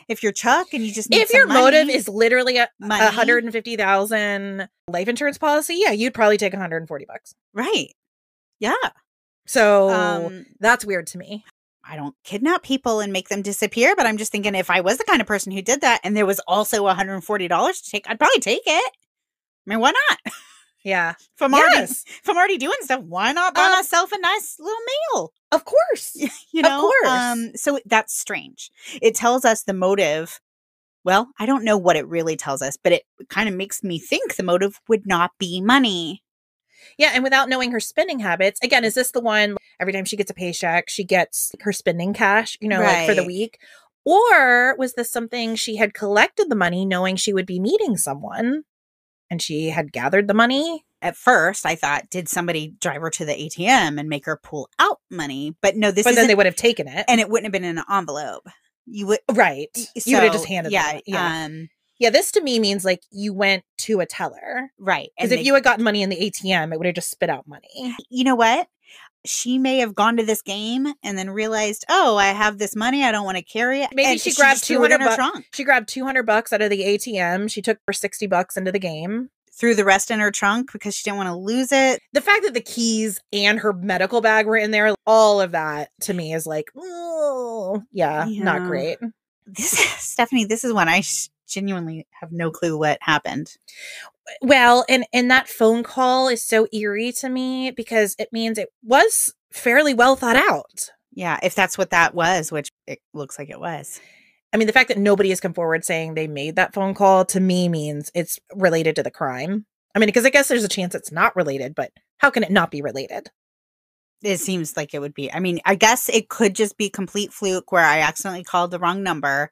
and you just need
if your motive is literally a $150,000 life insurance policy, yeah, you'd probably take $140.
Right. Yeah.
So that's weird to me.
I don't kidnap people and make them disappear, but I'm just thinking if I was the kind of person who did that and there was also $140 to take, I'd probably take it. I mean, why not?
Yeah.
If I'm already doing stuff, why not buy myself a nice little meal?
Of course.
You know? Of course. So that's strange. It tells us the motive. Well, I don't know what it really tells us, but it kind of makes me think the motive would not be money.
Yeah, and without knowing her spending habits, again, is this the one every time she gets a paycheck, she gets her spending cash, like for the week? Or was this something she had collected the money knowing she would be meeting someone and she had gathered the money?
At first, I thought, did somebody drive her to the ATM and make her pull out money? But no,
But then they would have taken it.
And it wouldn't have been in an envelope. You would.
Right. You would have just handed it.
Yeah.
Yeah, this to me means like you went to a teller.
Right.
Because if you had gotten money in the ATM, it would have just spit out money.
You know what? She may have gone to this game and then realized, oh, I have this money. I don't want to carry it.
Maybe she grabbed
$200.
She grabbed $200 out of the ATM. She took her $60 into the game.
Threw the rest in her trunk because she didn't want to lose it.
The fact that the keys and her medical bag were in there, all of that to me is like, oh, yeah. Not great.
Stephanie, this is when I genuinely have no clue what happened.
Well, and that phone call is so eerie to me because it means it was fairly well thought out.
Yeah, if that's what that was, which it looks like it was.
I mean, the fact that nobody has come forward saying they made that phone call to me means it's related to the crime. I mean, because I guess there's a chance it's not related, but how can it not be related?
It seems like it would be. I mean, I guess it could just be complete fluke where I accidentally called the wrong number,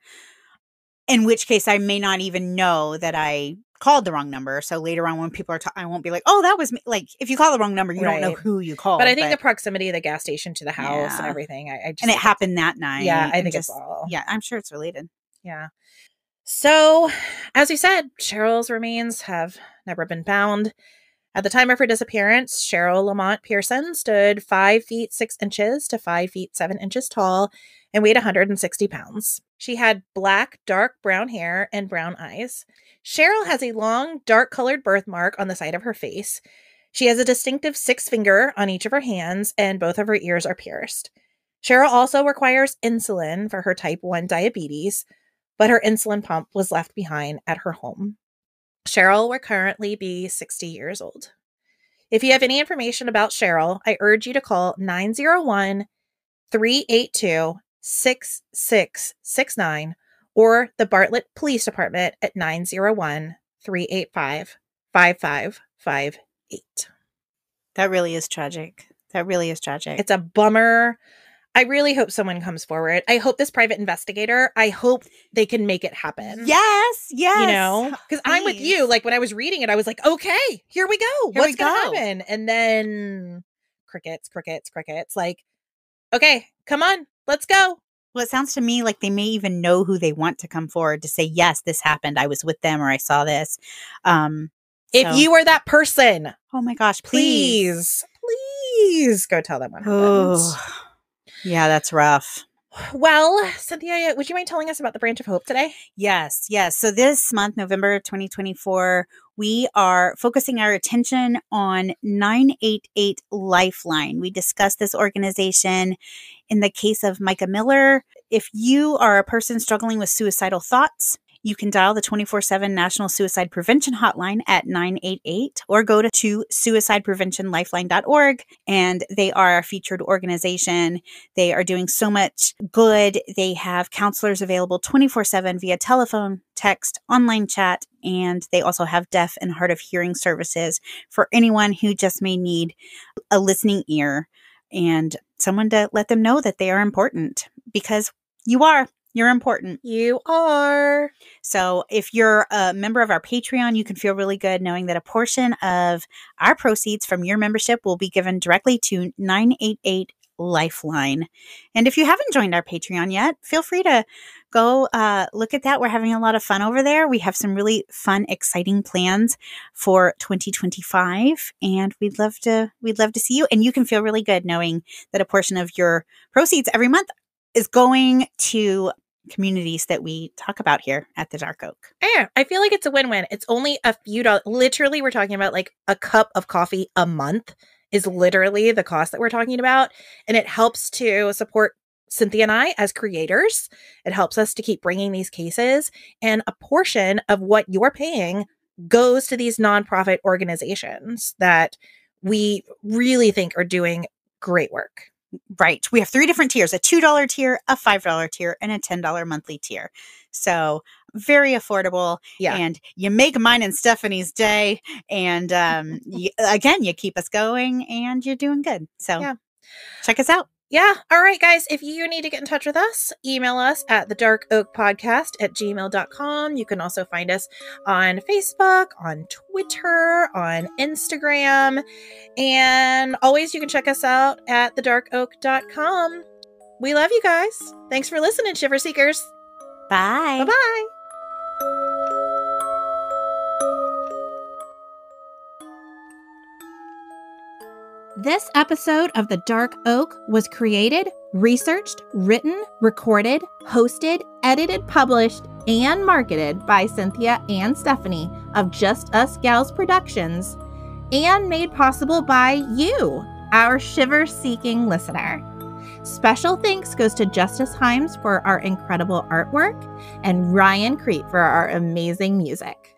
in which case I may not even know that I called the wrong number. So later on when people are I won't be like, oh, that was me. Like, if you call the wrong number, you don't know who you called.
But I think the proximity of the gas station to the house and everything. I just,
and it happened that night.
Yeah, I think it's all.
Yeah, I'm sure it's related.
Yeah. So, as we said, Cheryl's remains have never been found. At the time of her disappearance, Cherryl Lamont Pearson stood 5 feet 6 inches to 5 feet 7 inches tall and weighed 160 pounds. She had black, dark brown hair and brown eyes. Cherryl has a long, dark-colored birthmark on the side of her face. She has a distinctive 6 finger on each of her hands, and both of her ears are pierced. Cherryl also requires insulin for her type 1 diabetes, but her insulin pump was left behind at her home. Cherryl will currently be 60 years old. If you have any information about Cherryl, I urge you to call 901-382-6669 or the Bartlett Police Department at 901-385-5555. 858.
That really is tragic. That really is tragic.
It's a bummer. I really hope someone comes forward. I hope this private investigator, I hope they can make it happen.
Yes.
You know, because I'm with you. Like when I was reading it, I was like, okay, here we go. What's going to happen? And then crickets. Like, okay, come on, let's go.
Well, it sounds to me like they may even know who they want to come forward to say, yes, this happened. I was with them or I saw this.
If you are that person,
oh my gosh, please
go tell them what happened.
Yeah, that's rough.
Well, Cynthia, would you mind telling us about the Branch of Hope today?
Yes. So this month, November 2024, we are focusing our attention on 988 Lifeline. We discussed this organization in the case of Micah Miller. If you are a person struggling with suicidal thoughts, you can dial the 24/7 National Suicide Prevention Hotline at 988 or go to suicidepreventionlifeline.org. And they are a featured organization. They are doing so much good. They have counselors available 24/7 via telephone, text, online chat, and they also have deaf and hard of hearing services for anyone who just may need a listening ear and someone to let them know that they are important, because you are. You're important.
You are.
So if you're a member of our Patreon, you can feel really good knowing that a portion of our proceeds from your membership will be given directly to 988 Lifeline. And if you haven't joined our Patreon yet, feel free to go look at that. We're having a lot of fun over there. We have some really fun, exciting plans for 2025, and we'd love to see you. And you can feel really good knowing that a portion of your proceeds every month is going to communities that we talk about here at the Dark Oak.
Yeah, I feel like it's a win-win. It's only a few dollars. Literally, we're talking about like a cup of coffee a month is literally the cost that we're talking about. And it helps to support Cynthia and I as creators. It helps us to keep bringing these cases. And a portion of what you're paying goes to these nonprofit organizations that we really think are doing great work.
Right. We have 3 different tiers, a $2 tier, a $5 tier, and a $10 monthly tier. So very affordable.
Yeah.
And you make mine and Stephanie's day. And again, you keep us going and you're doing good. So check us out.
Yeah. All right, guys. If you need to get in touch with us, email us at thedarkoakpodcast@gmail.com. You can also find us on Facebook, on Twitter, on Instagram. And always you can check us out at thedarkoak.com. We love you guys. Thanks for listening, Shiver Seekers.
Bye.
Bye-bye. This episode of The Dark Oak was created, researched, written, recorded, hosted, edited, published, and marketed by Cynthia and Stephanie of Just Us Gals Productions, and made possible by you, our shiver-seeking listener. Special thanks goes to Justice Himes for our incredible artwork and Ryan Crete for our amazing music.